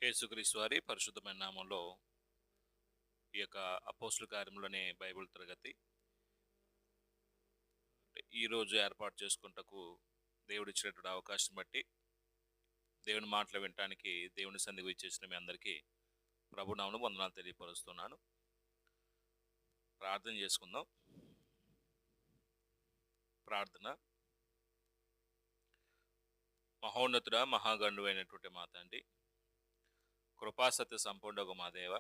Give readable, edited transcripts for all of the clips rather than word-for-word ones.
యేసుక్రీస్తు వారి పరిశుద్ధమైన నామంలో ఈ యొక్క అపోస్తుల కార్యములనే బైబిల్ తరగతి ఈరోజు ఏర్పాటు చేసుకుంటకు దేవుడు ఇచ్చినటువంటి అవకాశం బట్టి దేవుని మాటలు వినటానికి దేవుని సన్నిధికి ఇచ్చేసిన మీ అందరికీ ప్రభునామను వందనాలు తెలియపరుస్తున్నాను. ప్రార్థన చేసుకుందాం. ప్రార్థన. మహోన్నతుడ మహాగండు అయినటువంటి మా తండ్రి, కృపాసత్య సంపూర్ణకు మా దేవ,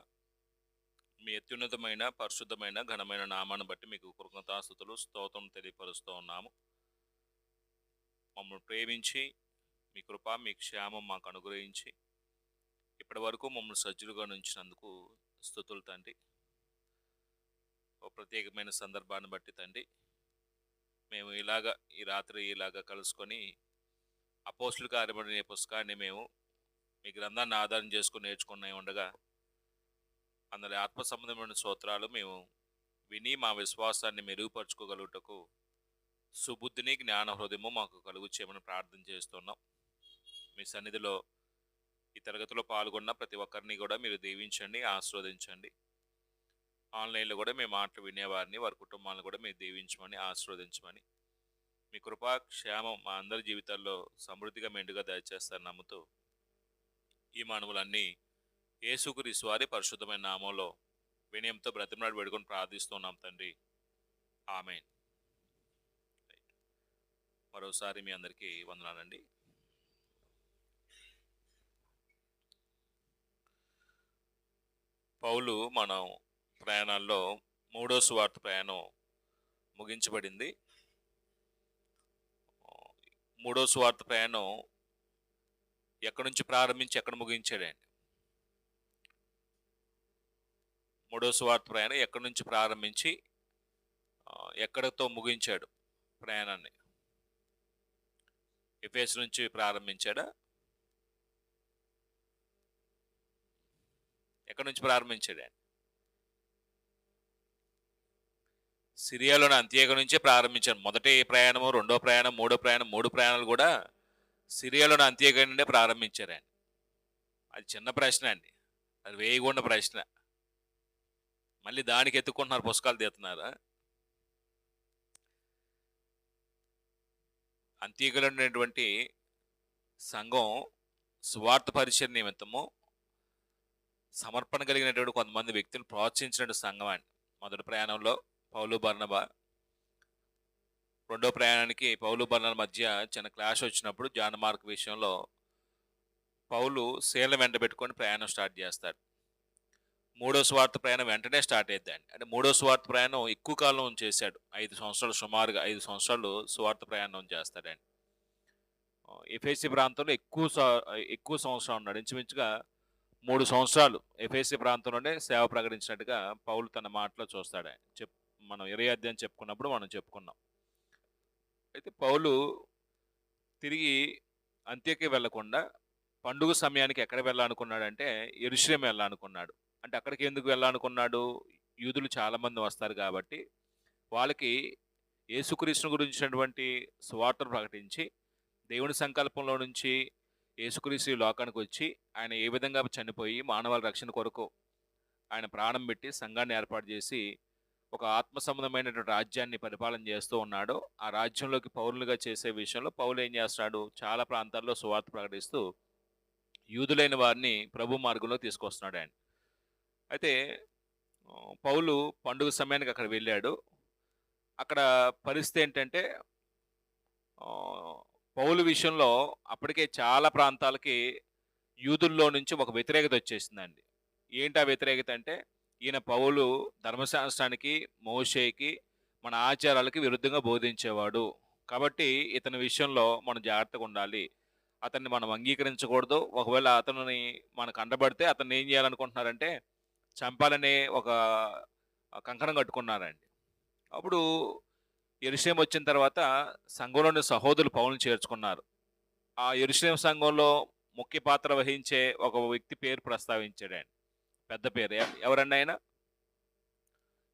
మీ అత్యున్నతమైన పరిశుద్ధమైన ఘనమైన నామాన్ని బట్టి మీకు కృతజ్ఞతాస్తుతులు స్తోత్రం తెలియపరుస్తూ ఉన్నాము. మమ్మల్ని ప్రేమించి మీ కృప మీ క్షేమం మాకు అనుగ్రహించి ఇప్పటి వరకు మమ్మల్ని సజ్జులుగా ఉంచినందుకు స్తుతులు తండ్రి. ఒక ప్రత్యేకమైన సందర్భాన్ని బట్టి తండ్రి, మేము ఈ రాత్రి ఇలాగా కలుసుకొని అపోస్తుల కార్యములు అనే పుస్తకాన్ని మేము మీ గ్రంథాన్ని ఆధారం చేసుకుని నేర్చుకునే ఉండగా అందులో ఆత్మ సంబంధమైన స్తోత్రాలు మేము విని మా విశ్వాసాన్ని మెరుగుపరుచుకోగలుగుటకు సుబుద్ధిని జ్ఞాన హృదయము మాకు కలుగు చేయమని ప్రార్థన చేస్తున్నాం. మీ సన్నిధిలో ఈ తరగతిలో పాల్గొన్న ప్రతి ఒక్కరిని కూడా మీరు దీవించండి, ఆశీర్వదించండి. ఆన్లైన్లో కూడా మేము మాటలు వినేవారిని, వారి కుటుంబాలను కూడా మీరు దీవించమని ఆశీర్వదించమని, మీ కృపా క్షేమం మా అందరి జీవితాల్లో సమృద్ధిగా మెండుగా దయచేస్తారని నమ్ముతూ ఈ మానవులన్నీ యేసుక్రీస్తు వారి పరిశుద్ధమైన నామంలో వినయంతో బ్రతిమలాడి వేడుకొని ప్రార్థిస్తున్నాం తండ్రి. ఆమేన్. మరోసారి మీ అందరికీ వందనాలండి. పౌలు మనం ప్రయాణాల్లో మూడో సువార్త ప్రయాణం ముగించబడింది. మూడో సువార్త ప్రయాణం ఎక్కడి నుంచి ప్రారంభించి ఎక్కడ ముగించాడండి? మూడో సువార్త ప్రయాణం ఎక్కడి నుంచి ప్రారంభించి ఎక్కడితో ముగించాడు ప్రయాణాన్ని? ఎఫెసు నుంచి ప్రారంభించాడా? ఎక్కడి నుంచి ప్రారంభించాడు? సిరియాలోని అంత్యోక నుంచే ప్రారంభించాడు. మొదటి ప్రయాణము, రెండో ప్రయాణం, మూడో ప్రయాణం, 3 ప్రయాణాలు కూడా సిరియాలోని అంత్యోక నుండే ప్రారంభించారండి. అది చిన్న ప్రశ్న అండి, అది వేయకుండా ప్రశ్న. మళ్ళీ దానికి ఎత్తుకుంటున్నారు, పుస్తకాలు తీస్తున్నారు. అంత్యోకలో ఉన్నటువంటి సంఘం సువార్త పరిచయ నిమిత్తము సమర్పణ కలిగినటువంటి కొంతమంది వ్యక్తులు ప్రోత్సహించిన సంఘం అండి. మొదటి ప్రయాణంలో పౌలు బర్నబా, రెండో ప్రయాణానికి పౌలు బర్నబా మధ్య చిన్న క్లాష్ వచ్చినప్పుడు జాన్ మార్క్ విషయంలో పౌలు శీలం వెంట పెట్టుకొని ప్రయాణం స్టార్ట్ చేస్తాడు. మూడో సువార్త ప్రయాణం వెంటనే స్టార్ట్ అవుతుందండి. అంటే మూడో సువార్త ప్రయాణం ఎక్కువ కాలం చేశాడు. 5 సంవత్సరాలు, సుమారుగా 5 సంవత్సరాలు సువార్త ప్రయాణం చేస్తాడండి. ఎఫెసీ ప్రాంతంలో ఎక్కువ సంవత్సరం ఉన్నాడు. ఇంచుమించుగా 3 సంవత్సరాలు ఎఫెసీ ప్రాంతంలోనే సేవ ప్రకటించినట్టుగా పౌలు తన మాటలో చూస్తాడు. మనం 20 అధ్యాయం చెప్పుకున్నప్పుడు మనం చెప్పుకున్నాం. అయితే పౌలు తిరిగి అంత్యోక్య వెళ్లకుండా పండుగ సమయానికి ఎక్కడ వెళ్ళాలనుకున్నాడంటే యెరూషలేము వెళ్ళాలనుకున్నాడు. అంటే అక్కడికి ఎందుకు వెళ్ళాలనుకున్నాడు? యూదులు చాలామంది వస్తారు కాబట్టి వాళ్ళకి యేసుక్రీస్తుని గురించినటువంటి సువార్తను ప్రకటించి దేవుని సంకల్పంలో నుంచి యేసుక్రీస్తు లోకానికి వచ్చి ఆయన ఏ విధంగా చనిపోయి మానవాళి రక్షణ కొరకు ఆయన ప్రాణం పెట్టి సంఘాన్ని ఏర్పాటు చేసి ఒక ఆత్మ సంబంధమైనటువంటి రాజ్యాన్ని పరిపాలన చేస్తూ ఉన్నాడు. ఆ రాజ్యంలోకి పౌరులుగా చేసే విషయంలో పౌలు ఏం చేస్తున్నాడు? చాలా ప్రాంతాల్లో సువార్త ప్రకటిస్తూ యూదులైన వారిని ప్రభు మార్గంలో తీసుకొస్తున్నాడు ఆయన. అయితే పౌలు పండుగ సమయానికి అక్కడ వెళ్ళాడు. అక్కడ పరిస్థితి ఏంటంటే పౌలు విషయంలో అప్పటికే చాలా ప్రాంతాలకి యూదుల్లో నుంచి ఒక వ్యతిరేకత వచ్చేసిందండి. ఏంటి ఆ వ్యతిరేకత అంటే, ఈయన పౌలు ధర్మశాస్త్రానికి, మోషేకి, మన ఆచారాలకి విరుద్ధంగా బోధించేవాడు కాబట్టి ఇతని విషయంలో మనం జాగ్రత్తగా ఉండాలి, అతన్ని మనం అంగీకరించకూడదు. ఒకవేళ అతనిని మనకు అండబడితే అతన్ని ఏం చేయాలనుకుంటున్నారంటే చంపాలనే ఒక కంకణం కట్టుకున్నారండి. అప్పుడు యెరూషలేము వచ్చిన తర్వాత సంఘంలోని సహోదరులు పౌలుని చేర్చుకున్నారు. ఆ యెరూషలేము సంఘంలో ముఖ్య పాత్ర వహించే ఒక వ్యక్తి పేరు ప్రస్తావించాడు ఆయన. పెద్ద పేరు. ఎవరండి ఆయన?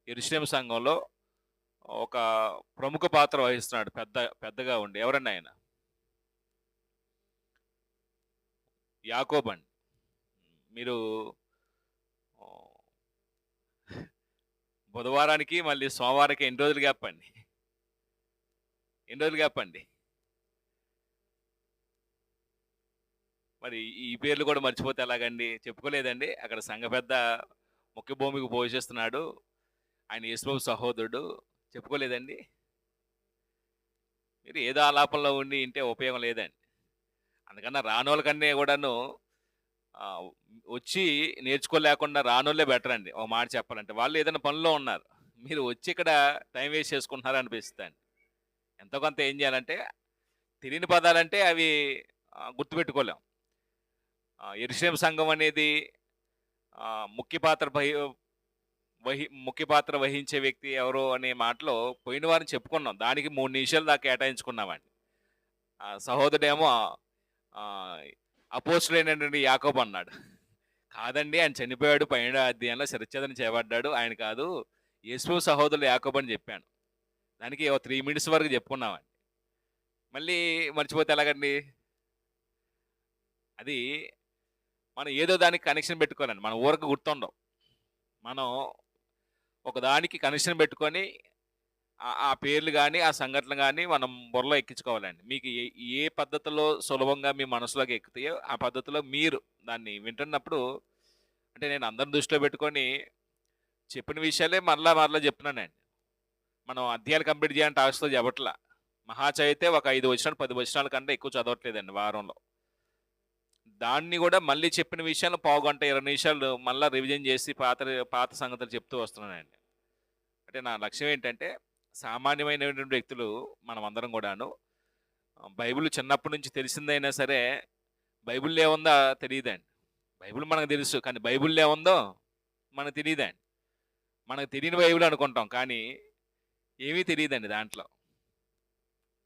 యెరూషలేము సంఘంలో ఒక ప్రముఖ పాత్ర వహిస్తున్నాడు, పెద్దగా ఉండి. ఎవరండి ఆయన? యాకోబు అండి. మీరు ఆ, బుధవారానికి మళ్ళీ సోమవారానికి ఎన్ని రోజులు గ్యాప్ అండి? ఎన్ని రోజులు గ్యాప్ అండి? మరి ఈ పేర్లు కూడా మర్చిపోతే ఎలాగండి? చెప్పుకోలేదండి అక్కడ సంఘ పెద్ద ముఖ్య భూమికి పోషిస్తున్నాడు, ఆయన యేసుబాబు సహోదరుడు, చెప్పుకోలేదండి? మీరు ఏదో ఆలాపనలో ఉండి ఇంటే ఉపయోగం లేదండి. అందుకన్నా రానోళ్ళకన్నా కూడాను ఆ, వచ్చి నేర్చుకోలేకుండా రానోళ్ళే బెటర్ అండి. ఒక మాట చెప్పాలంటే వాళ్ళు ఏదైనా పనిలో ఉన్నారు, మీరు వచ్చి ఇక్కడ టైం వేస్ట్ చేసుకుంటున్నారు అనిపిస్తుంది. ఎంతో కొంత ఏం చేయాలంటే తెలియని పదాలంటే అవి గుర్తుపెట్టుకోలేం. యెరూషలేము సంఘం అనేది ఆ, ముఖ్య పాత్ర ముఖ్య పాత్ర వహించే వ్యక్తి ఎవరో అనే మాటలో పోయిన వారిని చెప్పుకున్నాం. దానికి 3 నిమిషాలు దాకా కేటాయించుకున్నామండి. సహోదరుడేమో అపోస్తులైనటువంటి యాకోబు అన్నాడు. కాదండి, ఆయన చనిపోయాడు, పైన అధ్యాయంలో శిరచ్ఛేదన చేయబడ్డాడు, ఆయన కాదు, యేసు సహోదరుడు యాకోబు అని చెప్పాను. దానికి 3 మినిట్స్ వరకు చెప్పుకున్నామండి. మళ్ళీ మర్చిపోతే ఎలాగండి? అది మనం ఏదో దానికి కనెక్షన్ పెట్టుకోనండి, మన ఊరకు గుర్తుండవు. మనం ఒకదానికి కనెక్షన్ పెట్టుకొని ఆ పేర్లు కానీ ఆ సంఘటనలు కానీ మనం బుర్రలో ఎక్కించుకోవాలండి. మీకు ఏ పద్ధతిలో సులభంగా మీ మనసులోకి ఎక్కుతాయో ఆ పద్ధతిలో మీరు దాన్ని వింటున్నప్పుడు, అంటే నేను అందరిని దృష్టిలో పెట్టుకొని చెప్పిన విషయాలే మరలా మరలా చెప్తున్నానండి. మనం అధ్యాయాలు కంప్లీట్ చేయాలంటే ఆశతో చెప్పట్లా. మహా చదివితే ఒక 5 వచనాలు 10 వచనాల కంటే ఎక్కువ చదవట్లేదండి వారంలో. దాన్ని కూడా మళ్ళీ చెప్పిన విషయాలు పావుగంట 20 నిమిషాలు మళ్ళీ రివిజన్ చేసి పాత పాత సంగతులు చెప్తూ వస్తున్నానండి. అంటే నా లక్ష్యం ఏంటంటే సామాన్యమైనటువంటి వ్యక్తులు మనం అందరం కూడాను బైబిల్ చిన్నప్పటి నుంచి తెలిసిందైనా సరే బైబిల్లో ఏముందో తెలియదండి. బైబిల్ మనకు తెలుసు, కానీ బైబిల్లో ఏముందో మనకు తెలియదండి. మనకు తెలియని బైబిల్ అనుకుంటాం, కానీ ఏమీ తెలియదండి దాంట్లో.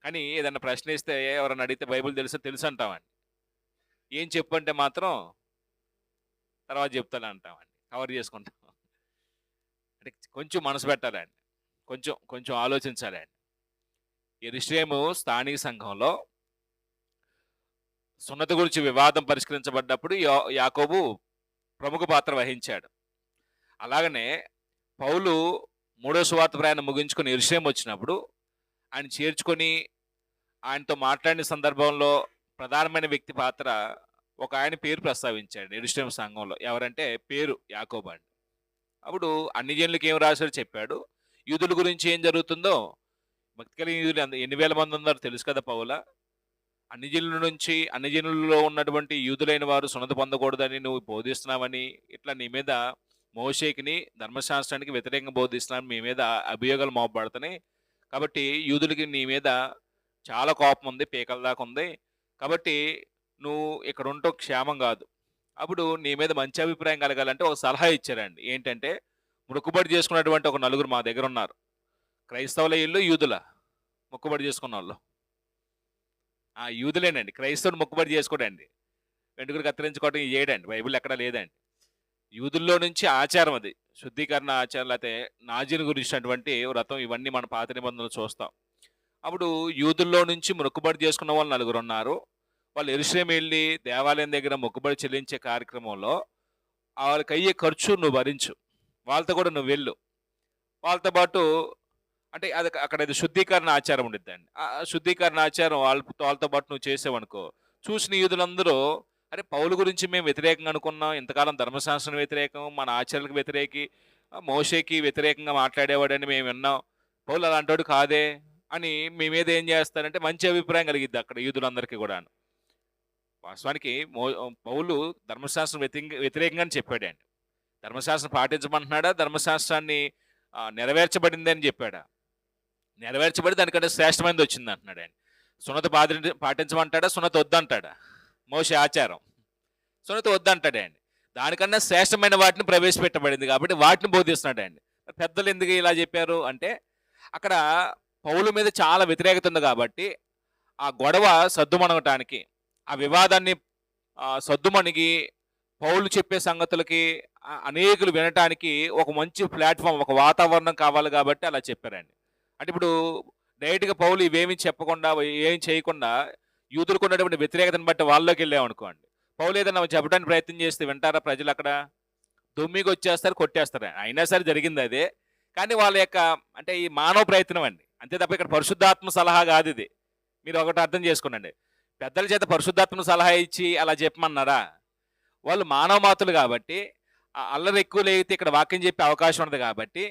కానీ ఏదన్నా ప్రశ్న ఇస్తే ఎవరన్నా అడిగితే బైబిల్ తెలుసు అంటామండి. ఏం చెప్పు అంటే మాత్రం తర్వాత చెప్తాను అంటామండి, కవర్ చేసుకుంటాం. అంటే కొంచెం మనసు పెట్టాలండి, కొంచెం కొంచెం ఆలోచించాలండి. యెరూషలేము స్థానిక సంఘంలో సున్నతి గురించి వివాదం పరిష్కరించబడ్డప్పుడు యాకోబు ప్రముఖ పాత్ర వహించాడు. అలాగనే పౌలు 3వ సువార్త ప్రయాణం ముగించుకొని యెరూషలేము వచ్చినప్పుడు ఆయన చేర్చుకొని ఆయనతో మాట్లాడిన సందర్భంలో ప్రధానమైన వ్యక్తి పాత్ర ఒక ఆయన పేరు ప్రస్తావించాడు యెరూషలేము సంఘంలో. ఎవరంటే పేరు యాకోబు అండి. అప్పుడు అన్ని జనులకు ఏం రాశాడో చెప్పాడు. యూదుల గురించి ఏం జరుగుతుందో, భక్తి కలిగిన యూదులు ఎన్ని వేల మంది ఉన్నారో తెలుసు కదా పౌల. అన్ని జనుల నుంచి అన్ని జనులలో ఉన్నటువంటి యూదులైన వారు సున్నతి పొందకూడదని నువ్వు బోధిస్తున్నావని, ఇట్లా నీ మీద మోషేకిని ధర్మశాస్త్రానికి వ్యతిరేకంగా బోధిస్తున్నాను, మీ మీద అభియోగాలు మోపబడుతున్నాయి. కాబట్టి యూదులకి నీ మీద చాలా కోపం ఉంది, పీకల దాకా ఉంది. కాబట్టి నువ్వు ఇక్కడ ఉంటూ క్షేమం కాదు. అప్పుడు నీ మీద మంచి అభిప్రాయం కలగాలంటే ఒక సలహా ఇచ్చారండి. ఏంటంటే మొక్కుబడి చేసుకున్నటువంటి ఒక 4 మా దగ్గర ఉన్నారు. క్రైస్తవుల ఇల్లు యూదుల మొక్కుబడి చేసుకున్న వాళ్ళు యూదులేనండి. క్రైస్తవుడు మొక్కుబడి చేసుకోడండి, వెంట్రుకలు కత్తిరించుకోవడం చేయడండి, బైబిల్ ఎక్కడా లేదండి. యూదుల్లో నుంచి ఆచారం అది, శుద్ధీకరణ ఆచారం, లేకపోతే నాజీని గురించినటువంటి వ్రతం, ఇవన్నీ మన పాత నిబంధనలు చూస్తాం. అప్పుడు యూదుల్లో నుంచి మొక్కుబడి చేసుకున్న వాళ్ళు 4 ఉన్నారు. వాళ్ళు యెరూషలేము వెళ్ళి దేవాలయం దగ్గర మొక్కుబడి చెల్లించే కార్యక్రమంలో వాళ్ళకి అయ్యే ఖర్చు నువ్వు భరించు, వాళ్ళతో కూడా నువ్వు వెళ్ళు. వాళ్ళతో పాటు అంటే అది అక్కడ ఇది శుద్ధీకరణ ఆచారం ఉండిద్దండి. ఆ శుద్ధీకరణ ఆచారం వాళ్ళతో పాటు నువ్వు చేసావనుకో, చూసిన యూదులందరూ అరే పౌలు గురించి మేము వ్యతిరేకంగా అనుకున్నాం, ఇంతకాలం ధర్మశాస్త్రం వ్యతిరేకం, మన ఆచారాలకు వ్యతిరేకి, మోషేకి వ్యతిరేకంగా మాట్లాడేవాడని మేము విన్నాం, పౌలు అలాంటోడు కాదే అని మీ మీద ఏం చేస్తారంటే మంచి అభిప్రాయం కలిగిద్ది అక్కడ యూదులందరికీ కూడా. వాస్తవానికి పౌలు ధర్మశాస్త్రం వ్యతిరేకంగానే చెప్పాడండి. ధర్మశాస్త్రం పాటించమంటున్నాడా, ధర్మశాస్త్రాన్ని నెరవేర్చబడింది అని చెప్పాడా? నెరవేర్చబడి దానికంటే శ్రేష్టమైనది వచ్చింది అంటున్నాడు ఆయన. సున్నతి పాటించమంటాడా, సున్నతి వద్దంటాడా? మోషే ఆచారం సున్నతి వద్దంటాడండి. దానికన్నా శ్రేష్టమైన వాటిని ప్రవేశపెట్టబడింది కాబట్టి వాటిని బోధిస్తున్నాడు అండి. పెద్దలు ఎందుకు ఇలా చెప్పారు అంటే అక్కడ పౌలు మీద చాలా వ్యతిరేకత ఉంది కాబట్టి ఆ గొడవ సద్దుమణగటానికి, ఆ వివాదాన్ని సద్దుమణిగి పౌలు చెప్పే సంగతులకి అనేకులు వినటానికి ఒక మంచి ప్లాట్ఫామ్, ఒక వాతావరణం కావాలి కాబట్టి అలా చెప్పారండి. అంటే ఇప్పుడు డైరెక్ట్గా పౌలు ఇవేమీ చెప్పకుండా ఏం చేయకుండా యూదులకు ఉన్నటువంటి వ్యతిరేకతను బట్టి వాళ్ళలోకి వెళ్ళామనుకోండి, పౌలు ఏదైనా చెప్పడానికి ప్రయత్నం చేస్తే వింటారా ప్రజలు? అక్కడ దొమ్మికి వచ్చేస్తారు, కొట్టేస్తారు. అయినా సరే జరిగింది అదే. కానీ వాళ్ళ యొక్క అంటే ఈ మానవ ప్రయత్నం అండి, అంతే తప్ప ఇక్కడ పరిశుద్ధాత్మ సలహా కాదు ఇది. మీరు ఒకటి అర్థం చేసుకోనండి, పెద్దల చేత పరిశుద్ధాత్మ సలహా ఇచ్చి అలా చెప్పమన్నారా? వాళ్ళు మానవ మాతులు కాబట్టి అల్లరి ఎక్కువ లేగితే ఇక్కడ వాక్యం చెప్పే అవకాశం ఉండదు కాబట్టి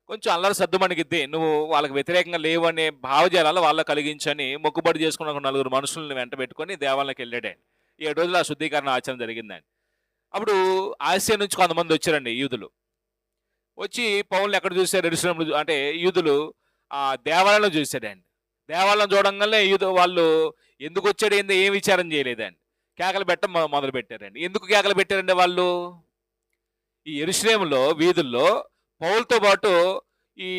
కొంచెం అల్లరి సద్దుమణిగిద్ది. నువ్వు వాళ్ళకి వ్యతిరేకంగా లేవు అనే భావజాలాలు వాళ్ళ కలిగించని మొక్కుబడి చేసుకున్న ఒక నలుగురు మనుషులను వెంట పెట్టుకొని దేవాలయంకి వెళ్ళాడండి. 7 రోజులు ఆ శుద్ధీకరణ ఆచరణ జరిగిందండి. అప్పుడు ఆసియా నుంచి కొంతమంది వచ్చారండి యూదులు. వచ్చి పౌల్ని ఎక్కడ చూశారు? యెరూషలేములో. అంటే యూదులు ఆ దేవాలయంలో చూశాడండి. దేవాలయం చూడంగానే వాళ్ళు ఎందుకు వచ్చాడు ఏంది ఏం విచారం చేయలేదండి, కేకలు పెట్టడం మొదలు పెట్టారండి. ఎందుకు కేకలు పెట్టారండి వాళ్ళు? ఈ యెరూషలేములో వీధుల్లో పౌలుతో పాటు ఈ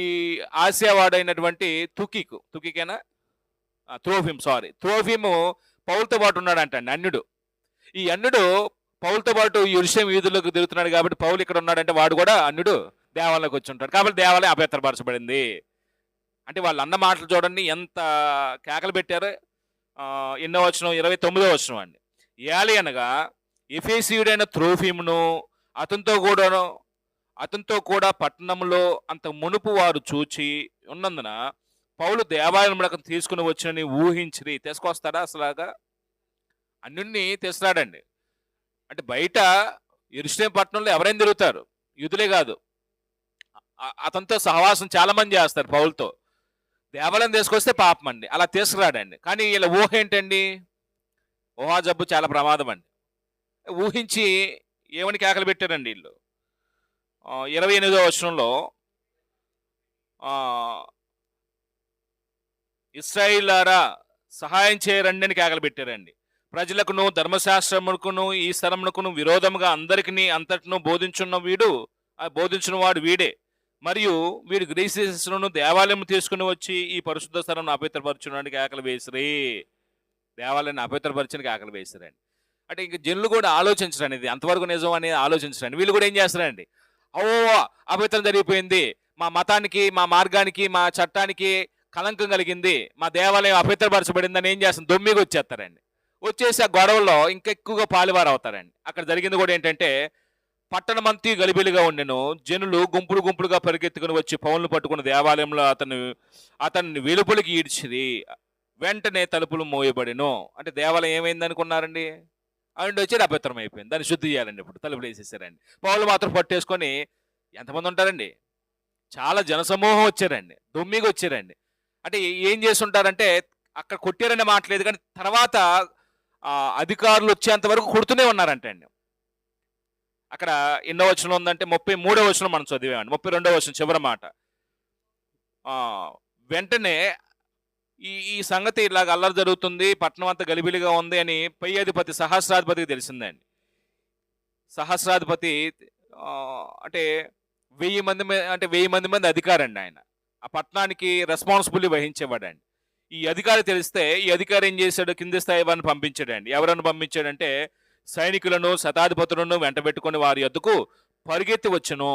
ఆసియా వాడైనటువంటి తుకికేనా త్రోఫిము పౌలుతో పాటు ఉన్నాడంటండి, అన్యుడు. ఈ అన్యుడు పౌలుతో పాటు యెరూషలేము వీధుల్లోకి తిరుగుతున్నాడు కాబట్టి పౌలు ఇక్కడ ఉన్నాడంటే వాడు కూడా అన్యుడు దేవాలయంలోకి వచ్చి ఉంటాడు కాబట్టి దేవాలయం అపవిత్రపరచబడింది. అంటే వాళ్ళు అన్న మాటలు చూడండి ఎంత కేకలు పెట్టారు. ఎన్నో వచనం? 29వ వచనం అండి. ఏలి అనగా ఎఫెసీయుడైన త్రోఫిమును అతనితో కూడా పట్టణంలో అంత మునుపు వారు చూచి ఉన్నందున పౌలు దేవాలయంలోకి తీసుకుని వచ్చినని ఊహించి తీసుకొస్తాడా? అసలాగా అన్యుణ్ణి తీసుకురాడండి. అంటే బయట యెరూషలేము పట్టణంలో ఎవరైనా తిరుగుతారు, యూదులే కాదు, అతనితో సహవాసం చాలా మంది చేస్తారు. పౌలుతో దేవాలయం తీసుకొస్తే పాపం అండి, అలా తీసుకురాడండి. కానీ వీళ్ళ ఊహ ఏంటండి? ఊహా జబ్బు చాలా ప్రమాదం అండి. ఊహించి ఏమని కేకలు పెట్టారండి వీళ్ళు. 28వ వచనంలో ఇశ్రాయేలులారా సహాయం చేయరండి అని కేకలు పెట్టారండి. ప్రజలకును ధర్మశాస్త్రమునకును ఈ స్థలమునకును విరోధముగా అందరికీ అంతటిను బోధించిన వాడు వీడే. మరియు వీడు గ్రీసు దేశమును దేవాలయం తీసుకుని వచ్చి ఈ పరిశుద్ధ స్థలం అపవిత్రపరచున్నానికి కేకలు వేసిరి. దేవాలయాన్ని అపవిత్రపరచడానికి కేకలు వేసిరండి. అంటే ఇంక జనులు కూడా ఆలోచించరండి, ఇది అంతవరకు నిజం అనేది ఆలోచించరండి. వీళ్ళు కూడా ఏం చేస్తారండి? అపవిత్రం జరిగిపోయింది, మా మతానికి, మా మార్గానికి, మా చట్టానికి కలంకం కలిగింది, మా దేవాలయం అపవిత్రపరచబడిందని ఏం చేస్తాం? దొమ్మికి వచ్చేస్తారండి. వచ్చేసి ఆ గొడవల్లో ఇంకెక్కువగా పాలువారు అవుతారండి. అక్కడ జరిగింది కూడా ఏంటంటే పట్టణమంతి గలిబిలిగా ఉండెను. జనులు గుంపులుగా పరిగెత్తుకుని వచ్చి పౌలును పట్టుకుని దేవాలయంలో అతన్ని వెలుపలికి ఈడ్చిరి. వెంటనే తలుపులు మోయబడిను. అంటే దేవాలయం ఏమైంది అనుకున్నారండి? అండ్ వచ్చి అపవిత్రం అయిపోయింది, దాన్ని శుద్ధి చేయాలండి. ఇప్పుడు తలుపులు వేసేసారండి. పౌలు మాత్రం పట్టేసుకొని ఎంతమంది ఉంటారండి? చాలా జనసమూహం వచ్చారండి, దొమ్మిగా వచ్చారండి. అంటే ఏం చేసి ఉంటారంటే అక్కడ కొట్టారనే మాట లేదు, కానీ తర్వాత అధికారులు వచ్చేంత వరకు కొడుతూనే ఉన్నారంట అండి. అక్కడ ఎన్నో వచనం ఉందంటే 33వ వచనం మనం చదివామండి. 32వ వచనం చివరి మాట. వెంటనే ఈ సంగతి ఇలాగ అల్లరి జరుగుతుంది, పట్టణం అంతా గలిబిలిగా ఉంది అని పై అధిపతి సహస్రాధిపతికి తెలిసిందండి. సహస్రాధిపతి అంటే 1000 మంది అధికారండి. ఆయన ఆ పట్టణానికి రెస్పాన్సిబిలిటీ వహించేవాడండి. ఈ అధికారి తెలిస్తే ఈ అధికారి ఏం చేశాడు? కింది స్థాయి వారిని పంపించాడండి. ఎవరన్నా పంపించాడంటే సైనికులను శతాధిపతులను వెంటబెట్టుకుని వారి యొద్దకు పరిగెత్తి వచ్చును.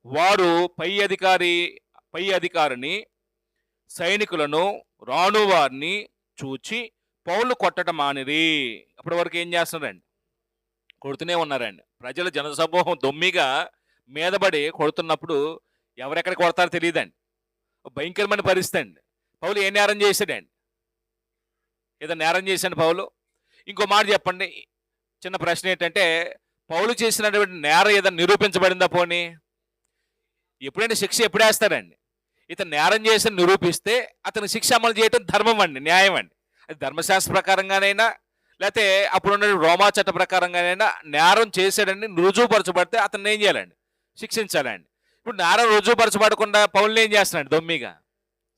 వారు పై అధికారిని సైనికులను రాను వారిని చూచి పౌలు కొట్టడం మానిరి. అప్పటి వరకు ఏం చేస్తున్నారండి? కొడుతూనే ఉన్నారండి. ప్రజల జనసమూహం దొమ్మిగా మీదబడి కొడుతున్నప్పుడు ఎవరెక్కడ కొడతారో తెలియదండి. భయంకరమైన పరిస్థితి అండి. పౌలు ఏ నేరం చేశాడండి? ఏదో నేరం చేశాడు పౌలు. ఇంకో మాట చెప్పండి, చిన్న ప్రశ్న ఏంటంటే పౌలు చేసినటువంటి నేరం ఏదైనా నిరూపించబడిందా? పోనీ ఎప్పుడైనా శిక్ష ఎప్పుడేస్తారండి? ఇతను నేరం చేసి నిరూపిస్తే అతను శిక్ష అమలు చేయటం ధర్మం అండి, న్యాయం అండి. అది ధర్మశాస్త్ర ప్రకారంగానైనా లేకపోతే అప్పుడున్న రోమా చట్ట ప్రకారంగానైనా నేరం చేశాడని రుజువుపరచబడితే అతను ఏం చేయాలండి? శిక్షించాలండి. ఇప్పుడు నేరం రుజువుపరచబడకుండా పౌలుని ఏం చేస్తున్నాడు? దొమ్మిగా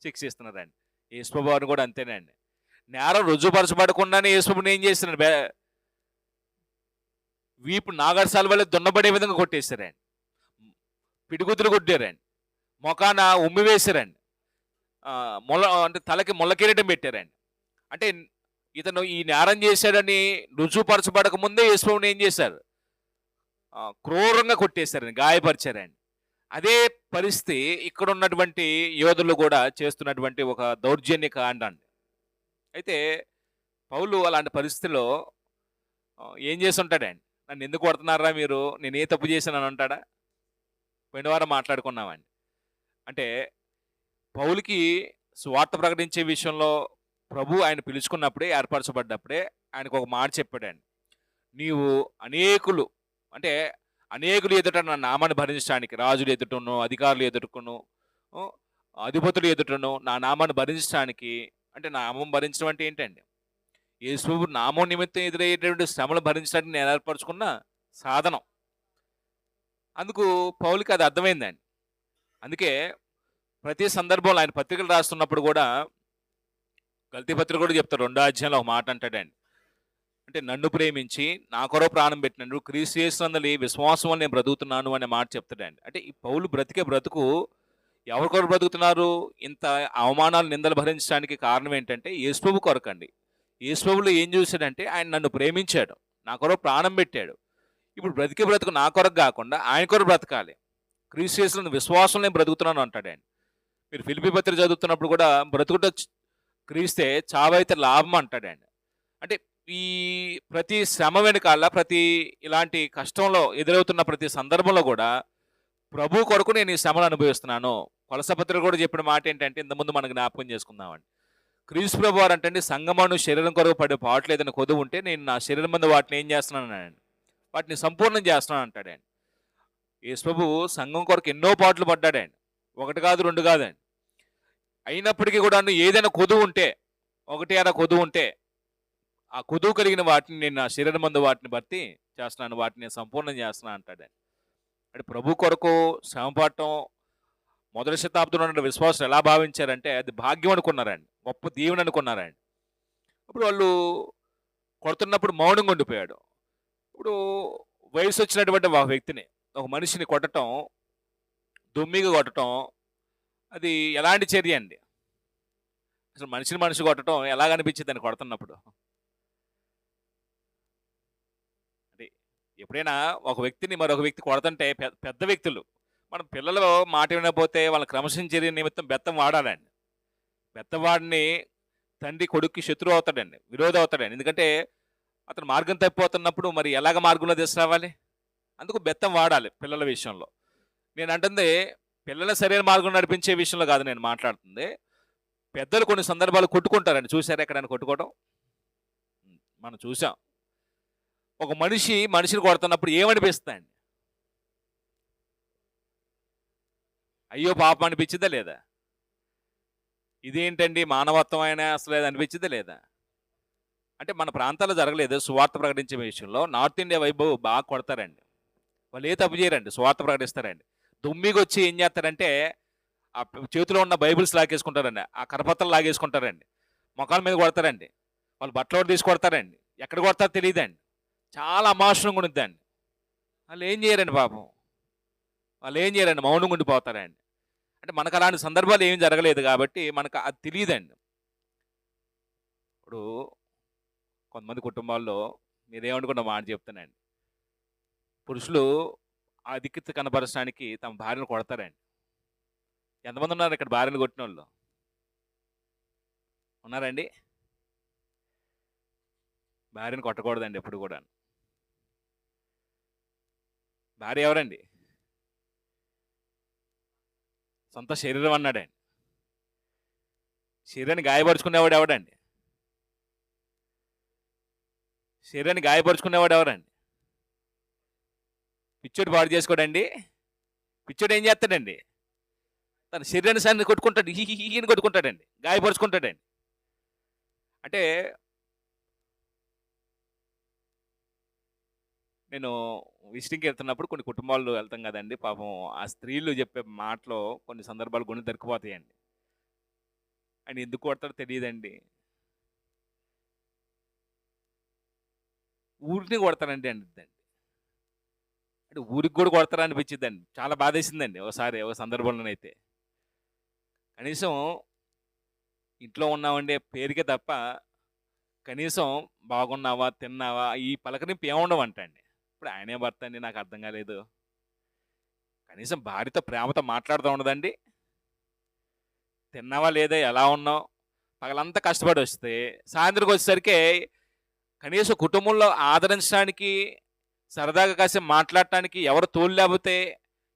శిక్షిస్తున్నారండి. యేసుప్రభువుని కూడా అంతేనండి. నేరం రుజువుపరచబడకుండానే యేసుప్రభుని ఏం చేస్తున్నాడు? వీపు నాగరసాల వల్ల దున్నబడే విధంగా కొట్టేశారండి. పిడిగుద్దులు కొట్టారండి. మొఖాన ఉమ్మి వేశారండి. అంటే తలకి ముళ్ళ కిరీటం పెట్టారండి. అంటే ఇతను ఈ నేరం చేశాడని రుజువుపరచబడక ముందే యేసుప్రభుని ఏం చేశారు? క్రూరంగా కొట్టేశారండి, గాయపరిచారండి. అదే పరిస్థితి ఇక్కడ ఉన్నటువంటి యోధులు కూడా చేస్తున్నటువంటి ఒక దౌర్జన్య కాండ అండి. అయితే పౌలు అలాంటి పరిస్థితిలో ఏం చేసి ఉంటాడండి? నన్ను ఎందుకు కొడుతున్నారా మీరు? నేను ఏ తప్పు చేశానని అంటాడా? పోయిన వారం మాట్లాడుకున్నామండి. అంటే పౌలుకి సువార్త ప్రకటించే విషయంలో ప్రభు ఆయన పిలుచుకున్నప్పుడే, ఏర్పరచబడ్డప్పుడే ఆయనకు ఒక మాట చెప్పాడండి. నీవు అనేకులు అంటే అనేకులు ఎదుట నా నామాన్ని భరించడానికి, రాజులు ఎదుటను, అధికారులు ఎదుటను, అధిపతులు ఎదుటను నా నామాన్ని భరించడానికి, అంటే నామం భరించడం అంటే ఏంటండి? యేసు నామం నిమిత్తం ఎదురయ్యేటువంటి శ్రమలు భరించడానికి నేను ఏర్పరచుకున్న సాధనం. అందుకు పౌలుకి అది అర్థమైందండి. అందుకే ప్రతి సందర్భంలో ఆయన పత్రికలు రాస్తున్నప్పుడు కూడా, గల్తీ పత్రిక కూడా చెప్తారు 2వ అధ్యాయంలో ఒక మాట అంటాడండి. అంటే నన్ను ప్రేమించి నా కొరకు ప్రాణం పెట్టినట్టు క్రీస్తు యేసునందలి విశ్వాసం వల్ల నేను బ్రతుకుతున్నాను అనే మాట చెప్తాడండి. అంటే ఈ పౌలు బ్రతికే బ్రతుకు ఎవరి కొరకు బ్రతుకుతున్నారు? ఇంత అవమానాలు, నిందలు భరించడానికి కారణం ఏంటంటే యేసుప్రభు కొరకండి. యేసుప్రభులో ఏం చూశాడంటే ఆయన నన్ను ప్రేమించాడు, నా కొరకు ప్రాణం పెట్టాడు. ఇప్పుడు బ్రతికే బ్రతుకు నా కొరకు కాకుండా ఆయన కొరకు బ్రతకాలి. క్రీస్తు యేసునందు విశ్వాసం నేను బ్రతుకుతున్నాను అంటాడండి. మీరు ఫిలిప్పీ పత్రిక చదువుతున్నప్పుడు కూడా బ్రతుకుట క్రీస్తే, చావైతే లాభం అంటాడండి. అంటే ఈ ప్రతి శ్రమ వెనకాల, ప్రతి ఇలాంటి కష్టంలో ఎదురవుతున్న ప్రతి సందర్భంలో కూడా ప్రభు కొరకు నేను ఈ శ్రమను అనుభవిస్తున్నాను. కొలస పత్రిక కూడా చెప్పిన మాట ఏంటంటే, ఇంతకుముందు మనం జ్ఞాపకం చేసుకుందామండి. క్రీస్తు ప్రభు వారు అంటే సంగమను శరీరం కొరకు పడే పాటలు ఏదైనా కొదువు ఉంటే నేను నా శరీరం మీద వాటిని ఏం చేస్తున్నాను? వాటిని సంపూర్ణం చేస్తున్నాను అంటాడండి. యేసు ప్రభు సంఘం కొరకు ఎన్నో పాటలు పడ్డాడండి. 1 కాదు 2 కాదండి. అయినప్పటికీ కూడా ఏదైనా కొదువు ఉంటే, 1 అర కొదువు ఉంటే, ఆ కొదువు కలిగిన వాటిని నేను నా శరీరం మందు వాటిని భర్తీ చేస్తున్నాను, వాటిని నేను సంపూర్ణం చేస్తున్నాను అంటాడండి. అంటే ప్రభు కొరకు శ్రమ పడటం మొదటి శతాబ్దంలో ఉన్న విశ్వాసం ఎలా భావించారంటే అది భాగ్యం అనుకున్నారండి, గొప్ప దీవెన అనుకున్నారండి. ఇప్పుడు వాళ్ళు కొడుతున్నప్పుడు మౌనంగా ఉండిపోయాడు. ఇప్పుడు వయసు వచ్చినటువంటి ఒక వ్యక్తిని, ఒక మనిషిని కొట్టడం, దుమ్మిగా కొట్టడం, అది ఎలాంటి చర్య అండి? అసలు మనిషి కొట్టడం ఎలాగనిపించింది అని కొడుతున్నప్పుడు? అంటే ఎప్పుడైనా ఒక వ్యక్తిని మరొక వ్యక్తి కొడుతుంటే పెద్ద వ్యక్తులు, మనం పిల్లలు మాట వినకపోతే వాళ్ళ క్రమశించర్య నిమిత్తం బెత్తం వాడాలండి. బెత్తవాడిని తండ్రి కొడుక్కి శత్రువు అవుతాడండి, విరోధం అవుతాడండి. ఎందుకంటే అతను మార్గం తప్పిపోతున్నప్పుడు మరి ఎలాగ మార్గంలో తీసుకురావాలి? అందుకు బెత్తం వాడాలి పిల్లల విషయంలో. నేను అంటుంది పిల్లల సరైన మార్గం నడిపించే విషయంలో కాదు నేను మాట్లాడుతుంది. పెద్దలు కొన్ని సందర్భాలు కొట్టుకుంటారండి. చూసారా ఎక్కడైనా కొట్టుకోవడం? మనం చూసాం. ఒక మనిషిని కొడుతున్నప్పుడు ఏమనిపిస్తుందండి? అయ్యో పాపం అనిపించిందా లేదా? ఇదేంటండి మానవత్వం అయినా అసలు అనిపించిందా లేదా? అంటే మన ప్రాంతాల్లో జరగలేదు సువార్త ప్రకటించే విషయంలో. నార్త్ ఇండియా వైపు బాగా కొడతారండి. వాళ్ళు ఏ తప్పు చేయరండి, సువార్త ప్రకటిస్తారండి. దుమ్మికి వచ్చి ఏం చేస్తారంటే ఆ చేతిలో ఉన్న బైబిల్స్ లాగేసుకుంటారండి, ఆ కరపత్రాలు లాగేసుకుంటారండి, మొఖాల మీద కొడతారండి, వాళ్ళు బట్టలు తీసి కొడతారండి, ఎక్కడ కొడతారో తెలియదండి. చాలా అమానుషంగా ఉండిద్దండి. వాళ్ళు ఏం చేయరండి పాపం, మౌనంగా ఉండిపోతారండి. అంటే మనకు అలాంటి సందర్భాలు ఏమి జరగలేదు కాబట్టి మనకు అది తెలియదండి. ఇప్పుడు కొంతమంది కుటుంబాల్లో మీరేమనుకున్న మాట చెప్తానండి, పురుషులు ఆధిక్యత కనపరచడానికి తమ భార్యను కొడతారండి. ఎంతమంది ఉన్నారు ఇక్కడ భార్యను కొట్టిన వాళ్ళు? ఉన్నారండి? భార్యను కొట్టకూడదండి ఎప్పుడు కూడా. భార్య ఎవరండి? సొంత శరీరం అన్నాడండి. శరీరాన్ని గాయపరుచుకునేవాడు ఎవడండి? శరీరాన్ని గాయపరుచుకునేవాడు ఎవరండి? పిచ్చోడు పాడు చేసుకోడండి. పిచ్చోడు ఏం చేస్తాడండి? తన శరీరాన్ని సాన్ని కొట్టుకుంటాడు, హీని కొట్టుకుంటాడండి, గాయపరుచుకుంటాడండి. అంటే నేను విజిటింగ్కి వెళ్తున్నప్పుడు కొన్ని కుటుంబాల్లో వెళ్తాం కదండి, పాపం ఆ స్త్రీలు చెప్పే మాటలో కొన్ని సందర్భాలు గుండె దొరికిపోతాయండి. ఆయన ఎందుకు కొడతాడో తెలియదండి, ఊరిని కొడతానండి అంటుందండి. అంటే ఊరికి కూడా కొడతారా అనిపించిందండి. చాలా బాధేసిందండి ఒకసారి ఒక సందర్భంలోనైతే. కనీసం ఇంట్లో ఉన్నామండే పేరుకే తప్ప కనీసం బాగున్నావా, తిన్నావా, ఈ పలకరింపు ఏముండవంటండి. ఇప్పుడు ఆయనే భర్త అండి, నాకు అర్థం కాలేదు. కనీసం భార్యతో ప్రేమతో మాట్లాడుతూ ఉండదండి. తిన్నావా లేదా, ఎలా ఉన్నావు, పగలంతా కష్టపడి వస్తే సాయంత్రంకి వచ్చేసరికి కనీసం కుటుంబంలో ఆదరించడానికి, సరదాగా కాసేపు మాట్లాడటానికి ఎవరు తోడు లేకపోతే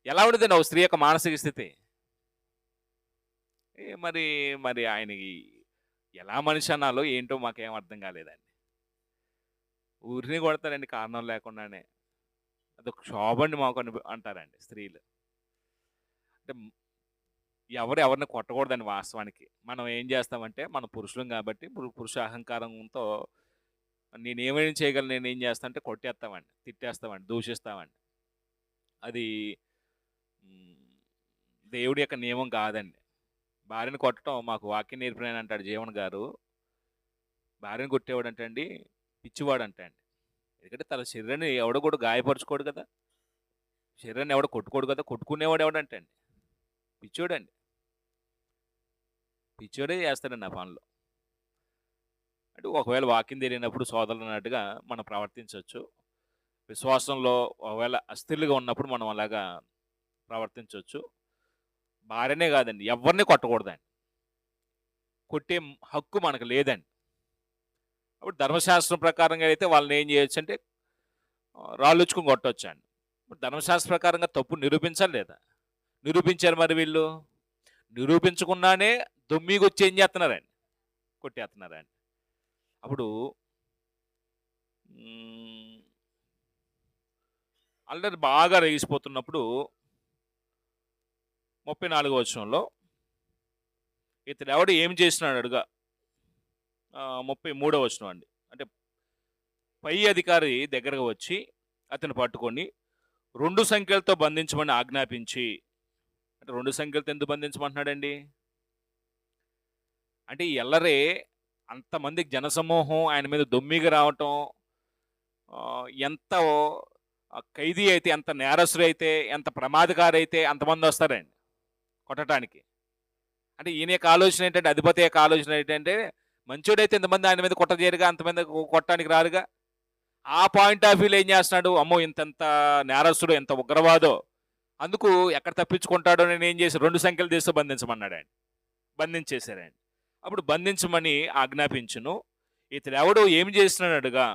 ఎలా ఉండేదండి ఒక స్త్రీ యొక్క మానసిక స్థితి? మరి మరి ఆయనకి ఎలా మనిషి అనాలో ఏంటో మాకేం అర్థం కాలేదండి. ఊరినే కొడతారండి కారణం లేకుండానే. అదొక క్షోభండి మాకు అంటారండి స్త్రీలు. అంటే ఎవరు ఎవరిని కొట్టకూడదండి వాస్తవానికి. మనం ఏం చేస్తామంటే మనం పురుషులం కాబట్టి పురుష అహంకారంతో నేనేమైనా చేయగలను, నేనేం చేస్తా అంటే కొట్టేస్తామండి, తిట్టేస్తామండి, దూషిస్తామండి. అది దేవుడి యొక్క నియమం కాదండి. భార్యను కొట్టడం మాకు వాక్యం నేర్పిన అంటాడు జీవన్ గారు. భార్యను కొట్టేవాడు అంటే అండి పిచ్చివాడు అంటే అండి. ఎందుకంటే తన శరీరాన్ని ఎవడో కూడా గాయపరచుకోడు కదా, శరీరాన్ని ఎవడో కొట్టుకోడు కదా, కొట్టుకునేవాడు ఎవడంటే అండి పిచ్చోడండి. పిచ్చోడే చేస్తాడండి ఆ పనులు. అంటే ఒకవేళ వాక్యం తెలియనప్పుడు సోదరులు అన్నట్టుగా మనం ప్రవర్తించవచ్చు. విశ్వాసంలో ఒకవేళ అస్థిరులుగా ఉన్నప్పుడు మనం అలాగా ప్రవర్తించవచ్చు. భార్యనే కాదండి, ఎవరిని కొట్టకూడదండి. కొట్టే హక్కు మనకు లేదండి. అప్పుడు ధర్మశాస్త్రం ప్రకారంగా అయితే వాళ్ళని ఏం చేయొచ్చు అంటే రాళ్ళుచ్చుకుని కొట్టవచ్చు అండి. ఇప్పుడు ధర్మశాస్త్ర ప్రకారంగా తప్పు నిరూపించాలి లేదా? నిరూపించారు. మరి వీళ్ళు నిరూపించకుండానే దొమ్మిగొచ్చి ఏం చేస్తున్నారండి? కొట్టేస్తున్నారండి. అప్పుడు అల్లరి బాగా రేగిసిపోతున్నప్పుడు 34వ వచనంలో ఇతడు ఎవడు ఏం చేసినాడు అడుగా. 33వ వచనం అండి. అంటే పై అధికారి దగ్గరకు వచ్చి అతను పట్టుకొని 2 సంఖ్యలతో బంధించమని ఆజ్ఞాపించి. అంటే 2 సంఖ్యలతో ఎందుకు బంధించమంటున్నాడండి? అంటే ఈ ఎల్లరే అంతమంది జనసమూహం ఆయన మీద దొమ్మిగా రావటం, ఎంత ఖైదీ అయితే, ఎంత నేరస్తుడు అయితే, ఎంత ప్రమాదకారి అయితే అంతమంది వస్తారండి కొట్టడానికి. అంటే ఈయన యొక్క ఆలోచన ఏంటంటే, అధిపతి యొక్క ఆలోచన ఏంటంటే, మంచోడైతే ఇంతమంది ఆయన మీద కొట్టజేరుగా, అంతమంది కొట్టడానికి రారుగా. ఆ పాయింట్ ఆఫ్ వ్యూలో ఏం చేస్తున్నాడు, అమ్మో ఇంతంత నేరస్తుడు, ఎంత ఉగ్రవాదో, అందుకు ఎక్కడ తప్పించుకుంటాడో నేను ఏం చేసి 2 సంఖ్యలు తీస్తూ బంధించమన్నాడు ఆయన. బంధించేశారండి. అప్పుడు బంధించమని ఆజ్ఞాపించును. ఇతడు ఎవడు ఏం చేస్తున్నాడుగా.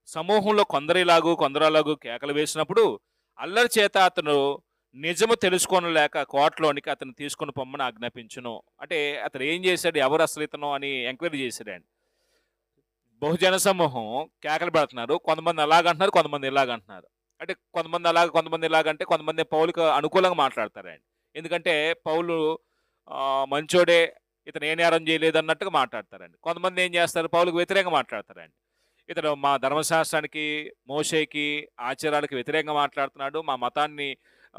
సమూహంలో కొందరిలాగు కొందరలాగు కేకలు వేసినప్పుడు అల్లరి చేత అతను నిజము తెలుసుకోనలేక కోటలోనికి అతను తీసుకుని పొమ్మని ఆజ్ఞాపించును. అంటే అతను ఏం చేశాడు, ఎవరు అసలు ఇతను అని ఎంక్వైరీ చేశాడండి. బహుజన సమూహం కేకలు పెడుతున్నారు. కొంతమంది అలాగంటున్నారు, కొంతమంది ఇలాగంటున్నారు. అంటే కొంతమంది అలాగ, కొంతమంది ఇలాగంటే కొంతమంది పౌలుకు అనుకూలంగా మాట్లాడతారండి. ఎందుకంటే పౌలు మంచోడే, ఇతను ఏ నేరం చేయలేదు అన్నట్టుగా మాట్లాడతారండి. కొంతమంది ఏం చేస్తారు, పౌలుకు వ్యతిరేకంగా మాట్లాడతారండి. ఇతను మా ధర్మశాస్త్రానికి, మోషేకి, ఆచారాలకు వ్యతిరేకంగా మాట్లాడుతున్నాడు, మా మతాన్ని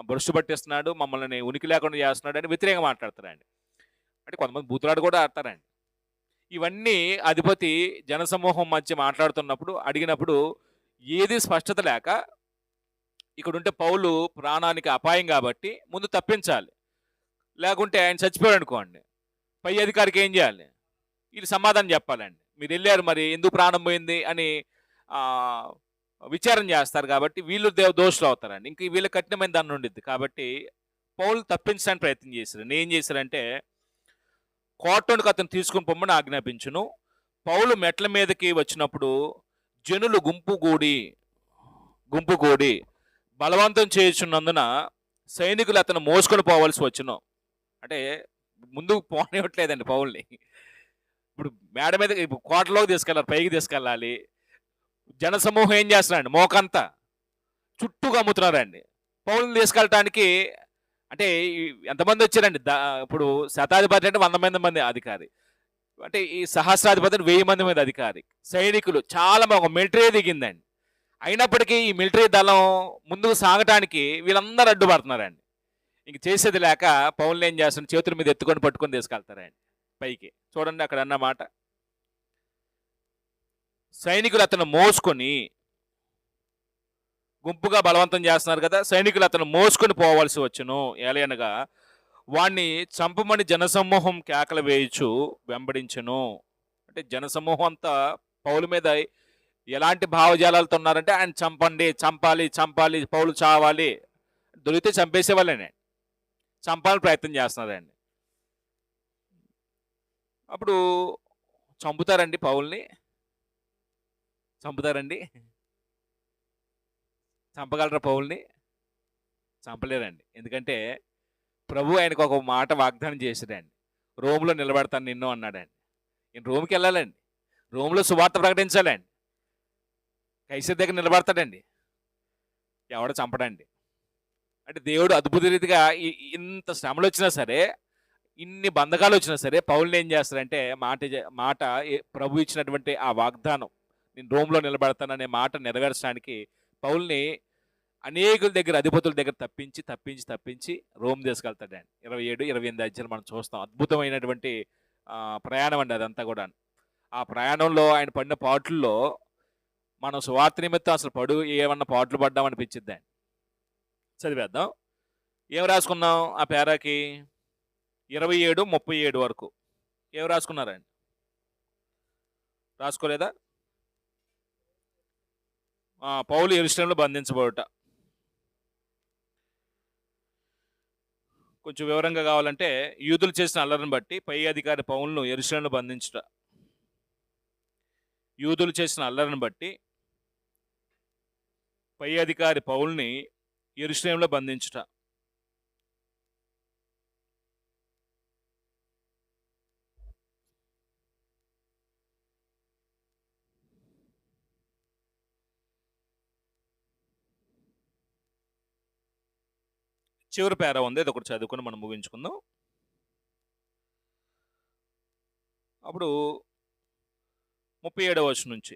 భ్రష్టు పట్టిస్తున్నాడు, మమ్మల్ని ఉనికి లేకుండా చేస్తున్నాడు అని వ్యతిరేకంగా మాట్లాడతారండి. అంటే కొంతమంది బూతులాడు కూడా ఆడతారండి. ఇవన్నీ అధిపతి జనసమూహం మధ్య మాట్లాడుతున్నప్పుడు అడిగినప్పుడు ఏది స్పష్టత లేక, ఇక్కడుంటే పౌలు ప్రాణానికి అపాయం కాబట్టి ముందు తప్పించాలి, లేకుంటే ఆయన చచ్చిపోయాడు అనుకోండి, పై అధికారికి ఏం చేయాలి, వీళ్ళు సమాధానం చెప్పాలండి. మీరు వెళ్ళారు, మరి ఎందుకు ప్రాణం పోయింది అని విచారం చేస్తారు కాబట్టి వీళ్ళు దోషులు అవుతారండి. ఇంక వీళ్ళ కఠినమైన దాన్ని ఉండిద్ది కాబట్టి పౌలు తప్పించడానికి ప్రయత్నం చేశారు. ఏం చేశారంటే కోటలోనికి అతను తీసుకుని పొమ్మని ఆజ్ఞాపించును. పౌలు మెట్ల మీదకి వచ్చినప్పుడు జనులు గుంపు కూడి బలవంతం చేయుచున్నందున సైనికులు అతను మోసుకొని పోవాల్సి వచ్చును. అంటే ముందుకు పోనివ్వట్లేదండి పౌల్ని. ఇప్పుడు మేడ మీద కోటలోకి తీసుకెళ్ళాలి, పైకి తీసుకెళ్ళాలి. జనసమూహం ఏం చేస్తున్నారండి, మోకంతా చుట్టూగా అమ్ముతున్నారండి. పౌల్ని తీసుకెళ్ళటానికి అంటే ఎంతమంది వచ్చారండి, ఇప్పుడు శతాధిపతి అంటే 100 మంది అధికారి, అంటే ఈ సహస్రాధిపతి 1000 మంది మీద అధికారి, సైనికులు చాలా ఒక మిలిటరీ దిగిందండి. అయినప్పటికీ ఈ మిలిటరీ దళం ముందుకు సాగటానికి వీళ్ళందరూ అడ్డుపడుతున్నారండి. ఇంక చేసేది లేక పౌల్ని ఏం చేస్తున్నారు, చేతుల మీద ఎత్తుకొని పట్టుకొని తీసుకెళ్తారండి పైకి. చూడండి అక్కడ అన్నమాట, సైనికులు అతను మోసుకొని, గుంపుగా బలవంతం చేస్తున్నారు కదా, సైనికులు అతను మోసుకొని పోవాల్సి వచ్చును. ఏలయనగా వాణ్ణి చంపమని జనసమూహం కేకలు వేయచ్చు వెంబడించును. అంటే జనసమూహం అంతా పౌలు మీద ఎలాంటి భావజాలాలతో ఉన్నారంటే, ఆయన చంపండి, చంపాలి, చంపాలి, పౌలు చావాలి, దొరికితే చంపేసేవాళ్ళేనే, చంపాలని ప్రయత్నం చేస్తున్నారండి. అప్పుడు చంపుతారండి పౌల్ని. చంపుతారండి? చంపగలరా పౌలుని? చంపలేరండి. ఎందుకంటే ప్రభు ఆయనకు ఒక మాట వాగ్దానం చేశాడండి. రోమ్‌లో నిలబెడతాను నిన్ను అన్నాడండి. ఈయన రోమ్‌కెళ్ళాలండి. రోమ్‌లో సువార్త ప్రకటించాలండి. కైసర్ దగ్గర నిలబడతాడండి. ఎవడు చంపడండి. అంటే దేవుడు అద్భుత రీతిగా ఇంత శ్రమలొచ్చినా సరే, ఇన్ని బంధకాలొచ్చినా సరే పౌలుని ఏం చేస్తాడంటే మాట ప్రభు ఇచ్చినటువంటి ఆ వాగ్దానం, నేను రోమ్‌లో నిలబడతాననే మాట నెరవేర్చడానికి పౌలుని అనేకుల దగ్గర, అధిపతుల దగ్గర తప్పించి రోమ్ తీసుకెళ్తాడండి. 27, 28 అధ్యాయాలు మనం చూస్తాం. అద్భుతమైనటువంటి ప్రయాణం అండి అదంతా కూడాను. ఆ ప్రయాణంలో ఆయన పడిన పాటుల్లో మనం సువార్త నిమిత్తం అసలు ఏమన్నా పాటలు పడ్డామనిపించిద్దండి. చదివేద్దాం. ఏం రాసుకున్నాం ఆ పేరాకి? 27, 37 వరకు ఏం రాసుకున్నారండి? రాసుకోలేదా? పౌలు యెరూషలేములో బంధించబడుట. కొంచెం వివరంగా కావాలంటే, యూదులు చేసిన అల్లరిని బట్టి పై అధికారి పౌలును యెరూషలేములో బంధించుట. యూదులు చేసిన అల్లరిని బట్టి పై అధికారి పౌలుని యెరూషలేములో బంధించుట. చివరి పేరా ఉంది, అది ఒకటి చదువుకొని మనం ముగించుకుందాం. అప్పుడు 37వ వచనం నుంచి,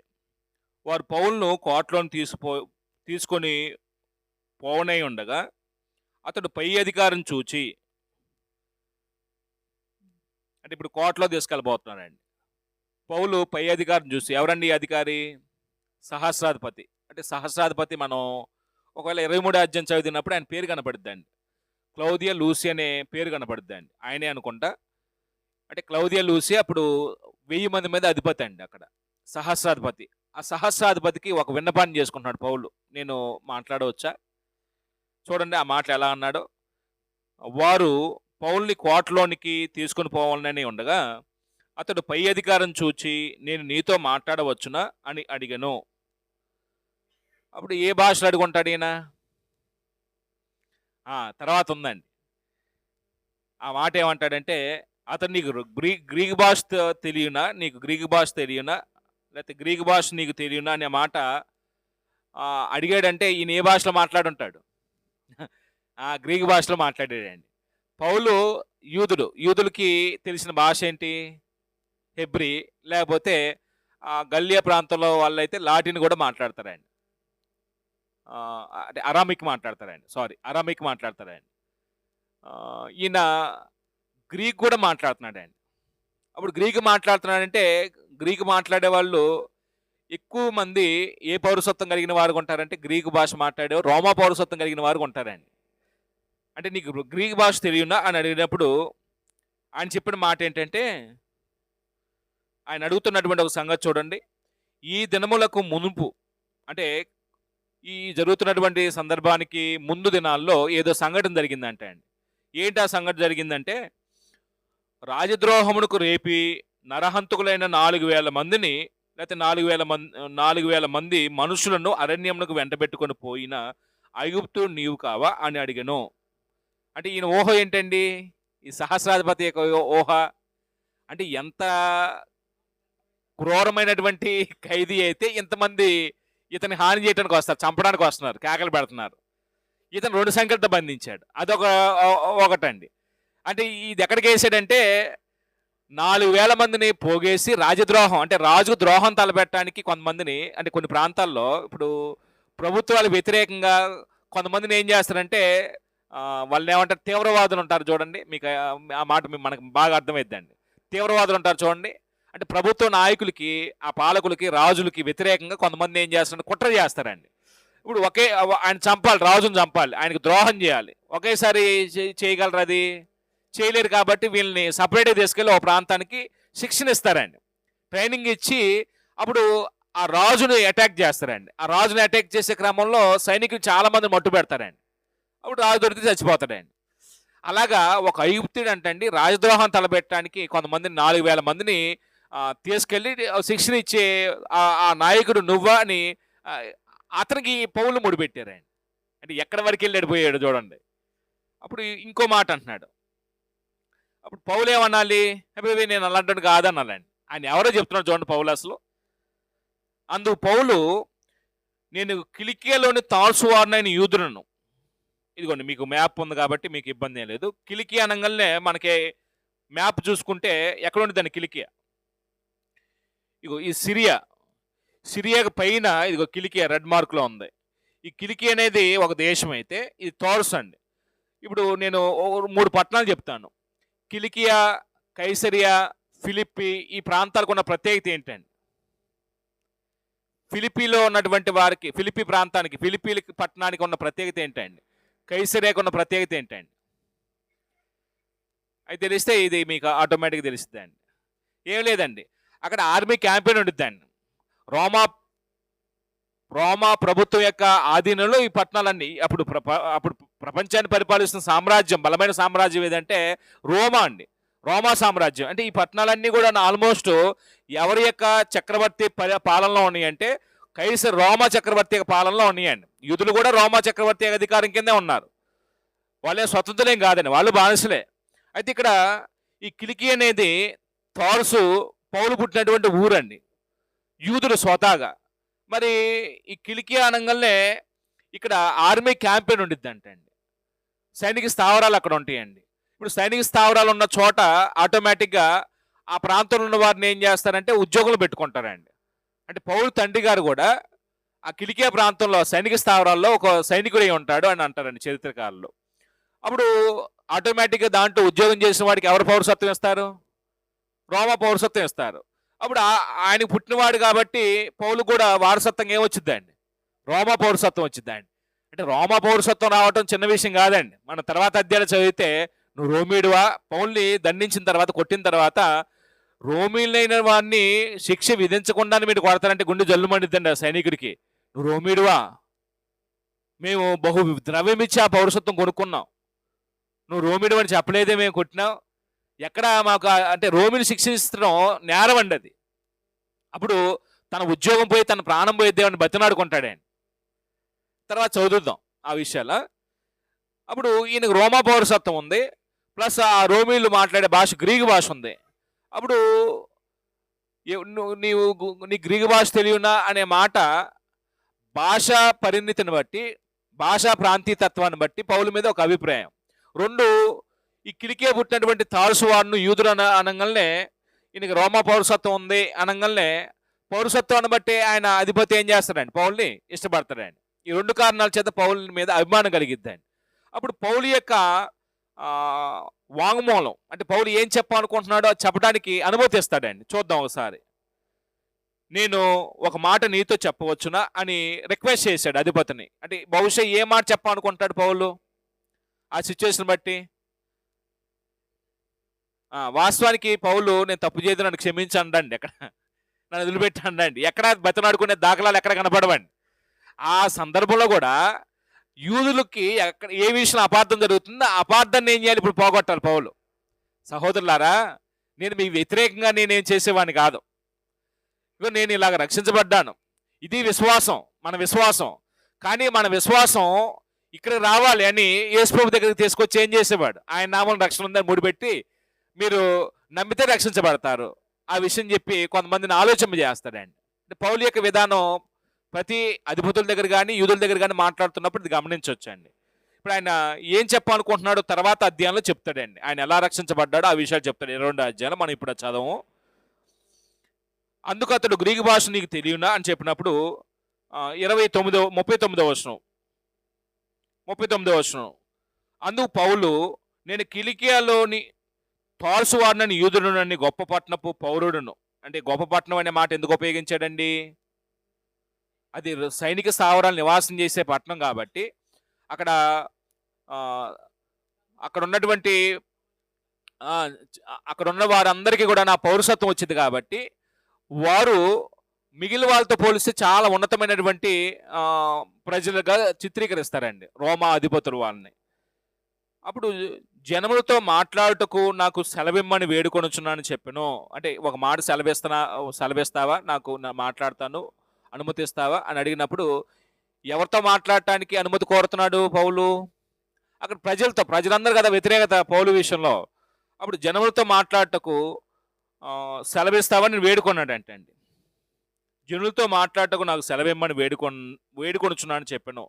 వారు పౌలును కోటలోని తీసుకొని పోవనై ఉండగా అతడు పై అధికారం చూచి, అంటే ఇప్పుడు కోటలో తీసుకెళ్ళబోతున్నాడండి. పౌలు పై అధికారం చూసి, ఎవరండి ఈ అధికారి? సహస్రాధిపతి. అంటే సహస్రాధిపతి మనం ఒకవేళ 23వ అధ్యాయం చదివినప్పుడు ఆయన పేరు కనపడుద్దండి. క్లౌదియా లూసి అనే పేరు కనపడుద్దండి. ఆయనే అనుకుంటా. అంటే క్లౌదియా లూసి అప్పుడు 1000 మంది మీద అధిపతి అండి అక్కడ, సహస్రాధిపతి. ఆ సహస్రాధిపతికి ఒక విన్నపాన్ని చేసుకుంటున్నాడు పౌలు. నేను మాట్లాడవచ్చా? చూడండి ఆ మాటలు ఎలా అన్నాడో. వారు పౌల్ని కోటలోనికి తీసుకుని పోవాలని ఉండగా అతడు పై అధికారం చూచి, నేను నీతో మాట్లాడవచ్చునా అని అడిగాను. అప్పుడు ఏ భాషలో అడుగుంటాడు ఈయన? తర్వాత ఉందండి. ఆ మాట ఏమంటాడంటే, అతను నీకు గ్రీక్ భాష తెలియనా, నీకు గ్రీక్ భాష తెలియనా, లేకపోతే గ్రీక్ భాష నీకు తెలియనా అనే మాట అడిగాడంటే ఈయన ఏ భాషలో మాట్లాడుంటాడు? గ్రీక్ భాషలో మాట్లాడాడండి. పౌలు యూదులకి తెలిసిన భాష ఏంటి? హెబ్రీ, లేకపోతే గల్లియా ప్రాంతంలో వాళ్ళైతే లాటిన్ కూడా మాట్లాడతారండి. అంటే అరామిక్ మాట్లాడతారండి. ఈయన గ్రీక్ కూడా మాట్లాడుతున్నాడండి. అప్పుడు గ్రీక్ మాట్లాడుతున్నాడంటే, గ్రీక్ మాట్లాడే వాళ్ళు ఎక్కువ మంది ఏ పౌరసత్వం కలిగిన వారు ఉంటారంటే, గ్రీకు భాష మాట్లాడే రోమా పౌరసత్వం కలిగిన వారు ఉంటారండి. అంటే నీకు గ్రీక్ భాష తెలియనా అని అడిగినప్పుడు ఆయన చెప్పిన మాట ఏంటంటే, ఆయన అడుగుతున్నటువంటి ఒక సంగతి చూడండి. ఈ దినములకు మునుపు, అంటే ఈ జరుగుతున్నటువంటి సందర్భానికి ముందు దినాల్లో ఏదో సంఘటన జరిగిందంటే అండి. ఏంటి ఆ సంఘటన జరిగిందంటే, రాజద్రోహమునకు రేపి నరహంతకులైన 4000 మందిని, లేకపోతే 4000 మంది మనుషులను అరణ్యమునకు వెంటబెట్టుకొని పోయిన ఐగుప్తు నీవు కావా అని అడిగాను. అంటే ఈయన ఊహ ఏంటండి? ఈ సహస్రాధిపతి యొక్క ఊహ అంటే ఎంత క్రూరమైనటువంటి ఖైదీ అయితే ఇంతమంది ఇతని హాని చేయడానికి వస్తారు, చంపడానికి వస్తున్నారు, కేకలు పెడుతున్నారు. ఇతను 2 సంఖ్యలతో బంధించాడు. ఒకటండి. అంటే ఇది ఎక్కడికి వేసాడంటే, 4000 మందిని పోగేసి రాజద్రోహం, అంటే రాజు ద్రోహం తలపెట్టడానికి కొంతమందిని, అంటే కొన్ని ప్రాంతాల్లో ఇప్పుడు ప్రభుత్వాలు వ్యతిరేకంగా కొంతమందిని ఏం చేస్తారంటే, వాళ్ళని ఏమంటారు, తీవ్రవాదులు ఉంటారు చూడండి. మీకు ఆ మాట మనకు బాగా అర్థమైద్దండి. తీవ్రవాదులు ఉంటారు చూడండి. అంటే ప్రభుత్వ నాయకులకి, ఆ పాలకులకి, రాజులకి వ్యతిరేకంగా కొంతమంది ఏం చేస్తారంటే కుట్ర చేస్తారండి. ఇప్పుడు ఆయన చంపాలి, రాజును చంపాలి, ఆయనకు ద్రోహం చేయాలి. ఒకేసారి చేయగలరు? అది చేయలేరు. కాబట్టి వీళ్ళని సపరేట్గా తీసుకెళ్ళి ఒక ప్రాంతానికి శిక్షణ ఇస్తారండి, ట్రైనింగ్ ఇచ్చి అప్పుడు ఆ రాజుని అటాక్ చేస్తారండి. ఆ రాజుని అటాక్ చేసే క్రమంలో సైనికులు చాలా మంది మట్టు పెడతారండి. అప్పుడు రాజు దొరికితే చచ్చిపోతాడండి. అలాగా ఒక ఐగుప్తుడు అంటండి రాజద్రోహం తలపెట్టడానికి కొంతమంది 4000 మందిని తీసుకెళ్ళి శిక్షణ ఇచ్చే ఆ నాయకుడు నువ్వా అని ఆ, అతనికి పౌలు ముడిపెట్టారండి. అంటే ఎక్కడి వరకు వెళ్ళాడు పోయాడు చూడండి. అప్పుడు ఇంకో మాట అంటున్నాడు. అప్పుడు పౌలు ఏమనాలి? అబ్బాయి నేను అలాంటి కాదన్నాలండి. ఆయన ఎవరో చెప్తున్నాడు చూడండి పౌలు అసలు. అందుకు పౌలు, నేను కిలికియాలోని తార్సువారినైన యూదులను, ఇదిగోండి మీకు మ్యాప్ ఉంది కాబట్టి మీకు ఇబ్బంది ఏం లేదు. కిలికియా అనగానే మనకి మ్యాప్ చూసుకుంటే ఎక్కడ ఉంది దాన్ని కిలికియా? ఇగో ఈ సిరియాకు పైన ఇదిగో కిలికియా రెడ్ మార్క్లో ఉంది. ఈ కిలికియా అనేది ఒక దేశం అయితే ఇది తార్సు అండి. ఇప్పుడు నేను 3 పట్టణాలు చెప్తాను. కిలికియా, కైసరియా, ఫిలిప్పి, ఈ ప్రాంతాలకు ఉన్న ప్రత్యేకత ఏంటండి? ఫిలిప్పీలో ఉన్నటువంటి వారికి, ఫిలిప్పి ప్రాంతానికి, ఫిలిప్పీ పట్టణానికి ఉన్న ప్రత్యేకత ఏంటండి? కైసరియాకు ఉన్న ప్రత్యేకత ఏంటండి? అది తెలిస్తే ఇది మీకు ఆటోమేటిక్గా తెలుస్తుందండి. ఏం లేదండి, అక్కడ ఆర్మీ క్యాంపెయిన్ ఉండిద్దండి. రోమా ప్రభుత్వం యొక్క ఆధీనంలో ఈ పట్టణాలన్నీ. అప్పుడు ప్రపంచాన్ని పరిపాలిస్తున్న సామ్రాజ్యం, బలమైన సామ్రాజ్యం ఏదంటే రోమా అండి. రోమా సామ్రాజ్యం. అంటే ఈ పట్టణాలన్నీ కూడా ఆల్మోస్ట్ ఎవరి యొక్క చక్రవర్తి పాలనలో ఉన్నాయంటే రోమా చక్రవర్తి యొక్క పాలనలో ఉన్నాయండి. యూదులు కూడా రోమా చక్రవర్తి అధికారం కిందే ఉన్నారు. వాళ్ళే స్వతంత్రం కాదండి, వాళ్ళు బానిసలే. అయితే ఇక్కడ ఈ కిలికి అనేది తార్సు పౌలు పుట్టినటువంటి ఊరండి, యూదులు స్వతహాగా. మరి ఈ కిలికియా అనగానే ఇక్కడ ఆర్మీ క్యాంపెయిన్ ఉండిద్దంటండి. సైనిక స్థావరాలు అక్కడ ఉంటాయండి. ఇప్పుడు సైనిక స్థావరాలు ఉన్న చోట ఆటోమేటిక్గా ఆ ప్రాంతంలో ఉన్న వారిని ఏం చేస్తారంటే ఉద్యోగులు పెట్టుకుంటారండి. అంటే పౌలు తండ్రి గారు కూడా ఆ కిలికియా ప్రాంతంలో సైనిక స్థావరాల్లో ఒక సైనికుడై ఉంటాడు అని అంటారండి చరిత్రకారులు. అప్పుడు ఆటోమేటిక్గా దాంట్లో ఉద్యోగం చేసిన వాడికి ఎవరు పౌరసత్వం ఇస్తారు? రోమా పౌరసత్వం ఇస్తారు. అప్పుడు ఆయనకు పుట్టినవాడు కాబట్టి పౌలు కూడా వారసత్వం ఏమొచ్చిందండి? రోమా పౌరసత్వం వచ్చిందండి. అంటే రోమా పౌరసత్వం రావటం చిన్న విషయం కాదండి. మన తర్వాత అధ్యాయాలు చదివితే నువ్వు రోమీడువా, పౌల్ని దండించిన తర్వాత, కొట్టిన తర్వాత రోమీలైన వాడిని శిక్ష విధించకుండా మీరు కొడతారంటే గుండె జల్లు మండిద్దండి ఆ సైనికుడికి. నువ్వు రోమీడువా, మేము బహు ద్రవ్యం ఇచ్చి ఆ పౌరసత్వం కొనుక్కున్నాం, నువ్వు రోమిడు అని చెప్పలేదే మేము కొట్టినాం, ఎక్కడ మాకు అంటే రోమిని శిక్షించడం నేరం అండి అది. అప్పుడు తన ఉద్యోగం పోయి తన ప్రాణం పోయి దేవుని బతినాడుకుంటాడండి. తర్వాత చదువుద్దాం ఆ విషయాలు. అప్పుడు ఈయనకు రోమా పౌరసత్వం ఉంది, ప్లస్ ఆ రోమిలు మాట్లాడే భాష గ్రీకు భాష ఉంది. అప్పుడు నీ గ్రీకు భాష తెలియనా అనే మాట భాషా పరిణితిని బట్టి, భాషా ప్రాంతీయతత్వాన్ని బట్టి పౌలు మీద ఒక అభిప్రాయం. 2, ఈ కిలికియా పుట్టినటువంటి తార్సు వారిని యూదులు అనగానే ఈయనకి రోమా పౌరసత్వం ఉంది అనగానే పౌరసత్వాన్ని బట్టి ఆయన అధిపతి ఏం చేస్తాడండి? పౌల్ని ఇష్టపడతాడండి. ఈ 2 కారణాల చేత పౌలు మీద అభిమానం కలిగిద్దండి. అప్పుడు పౌలు యొక్క వాంగ్మూలం అంటే పౌలు ఏం చెప్పాలనుకుంటున్నాడో చెప్పడానికి అనుమతిస్తాడండి. చూద్దాం ఒకసారి. నేను ఒక మాట నీతో చెప్పవచ్చునా అని రిక్వెస్ట్ చేశాడు అధిపతిని. అంటే బహుశా ఏ మాట చెప్పాలనుకుంటాడు పౌలు ఆ సిచ్యువేషన్ బట్టి? వాస్తవానికి పౌలు నేను తప్పు చేసి నన్ను క్షమించండి, ఎక్కడ నన్ను వదిలిపెట్టండి, ఎక్కడ బతినాడుకునే దాఖలాలు ఎక్కడ కనపడవండి. ఆ సందర్భంలో కూడా యూదులకి ఎక్కడ ఏ విషయం అపార్థం జరుగుతుందో ఆ అపార్థాన్ని ఏం చేయాలి? ఇప్పుడు పోగొట్టాలి పౌలు. సహోదరులారా, నేను మీకు వ్యతిరేకంగా నేనేం చేసేవాడిని కాదు. ఇగో నేను ఇలాగ రక్షించబడ్డాను, ఇది విశ్వాసం, మన విశ్వాసం. కానీ మన విశ్వాసం ఇక్కడ రావాలి అని యేసుప్రభు దగ్గరికి తీసుకొచ్చి ఏం చేసేవాడు? ఆయన నామం రక్షణ ఉందని ముడిపెట్టి మీరు నమ్మితే రక్షించబడతారు ఆ విషయం చెప్పి కొంతమందిని ఆలోచన చేస్తాడండి. అంటే పౌలు యొక్క విధానం ప్రతి అధిపతుల దగ్గర కానీ యూదుల దగ్గర కానీ మాట్లాడుతున్నప్పుడు ఇది గమనించవచ్చండి. ఇప్పుడు ఆయన ఏం చెప్పాలనుకుంటున్నాడో తర్వాత అధ్యాయంలో చెప్తాడండి. ఆయన ఎలా రక్షించబడ్డాడో ఆ విషయాలు చెప్తాడు 22వ అధ్యాయంలో. మనం ఇప్పుడు చదవము. అందుకు అతడు గ్రీకు భాష నీకు తెలియనా అని చెప్పినప్పుడు 39వ వచనం. అందుకు పౌలు, నేను కిలికియాలోని తార్సు వారిని యూదుడునని గొప్ప పట్టణపు పౌరుడును. అంటే గొప్ప పట్టణం అనే మాట ఎందుకు ఉపయోగించాడండి? అది సైనిక స్థావరాలు నివాసం చేసే పట్టణం కాబట్టి అక్కడ ఉన్న వారందరికీ కూడా నా పౌరసత్వం వచ్చింది కాబట్టి వారు మిగిలిన వాళ్ళతో పోలిస్తే చాలా ఉన్నతమైనటువంటి ప్రజలుగా చిత్రీకరిస్తారండి రోమా అధిపతులు వాళ్ళని. అప్పుడు జనములతో మాట్లాడుటకు నాకు సెలవిమ్మని వేడుకొనుచున్నాను చెప్పాను. అంటే ఒక మాట సెలవిస్తావా? మాట్లాడతాను, అనుమతిస్తావా అని అడిగినప్పుడు ఎవరితో మాట్లాడటానికి అనుమతి కోరుతున్నాడు పౌలు? అక్కడ ప్రజలందరూ కదా వ్యతిరేకత పౌలు విషయంలో. అప్పుడు జనములతో మాట్లాడటకు సెలవిస్తావని నేను వేడుకొన్నాడంటండి. జనులతో మాట్లాడటకు నాకు సెలవిమ్మని వేడుకొనుచున్నాను చెప్పాను.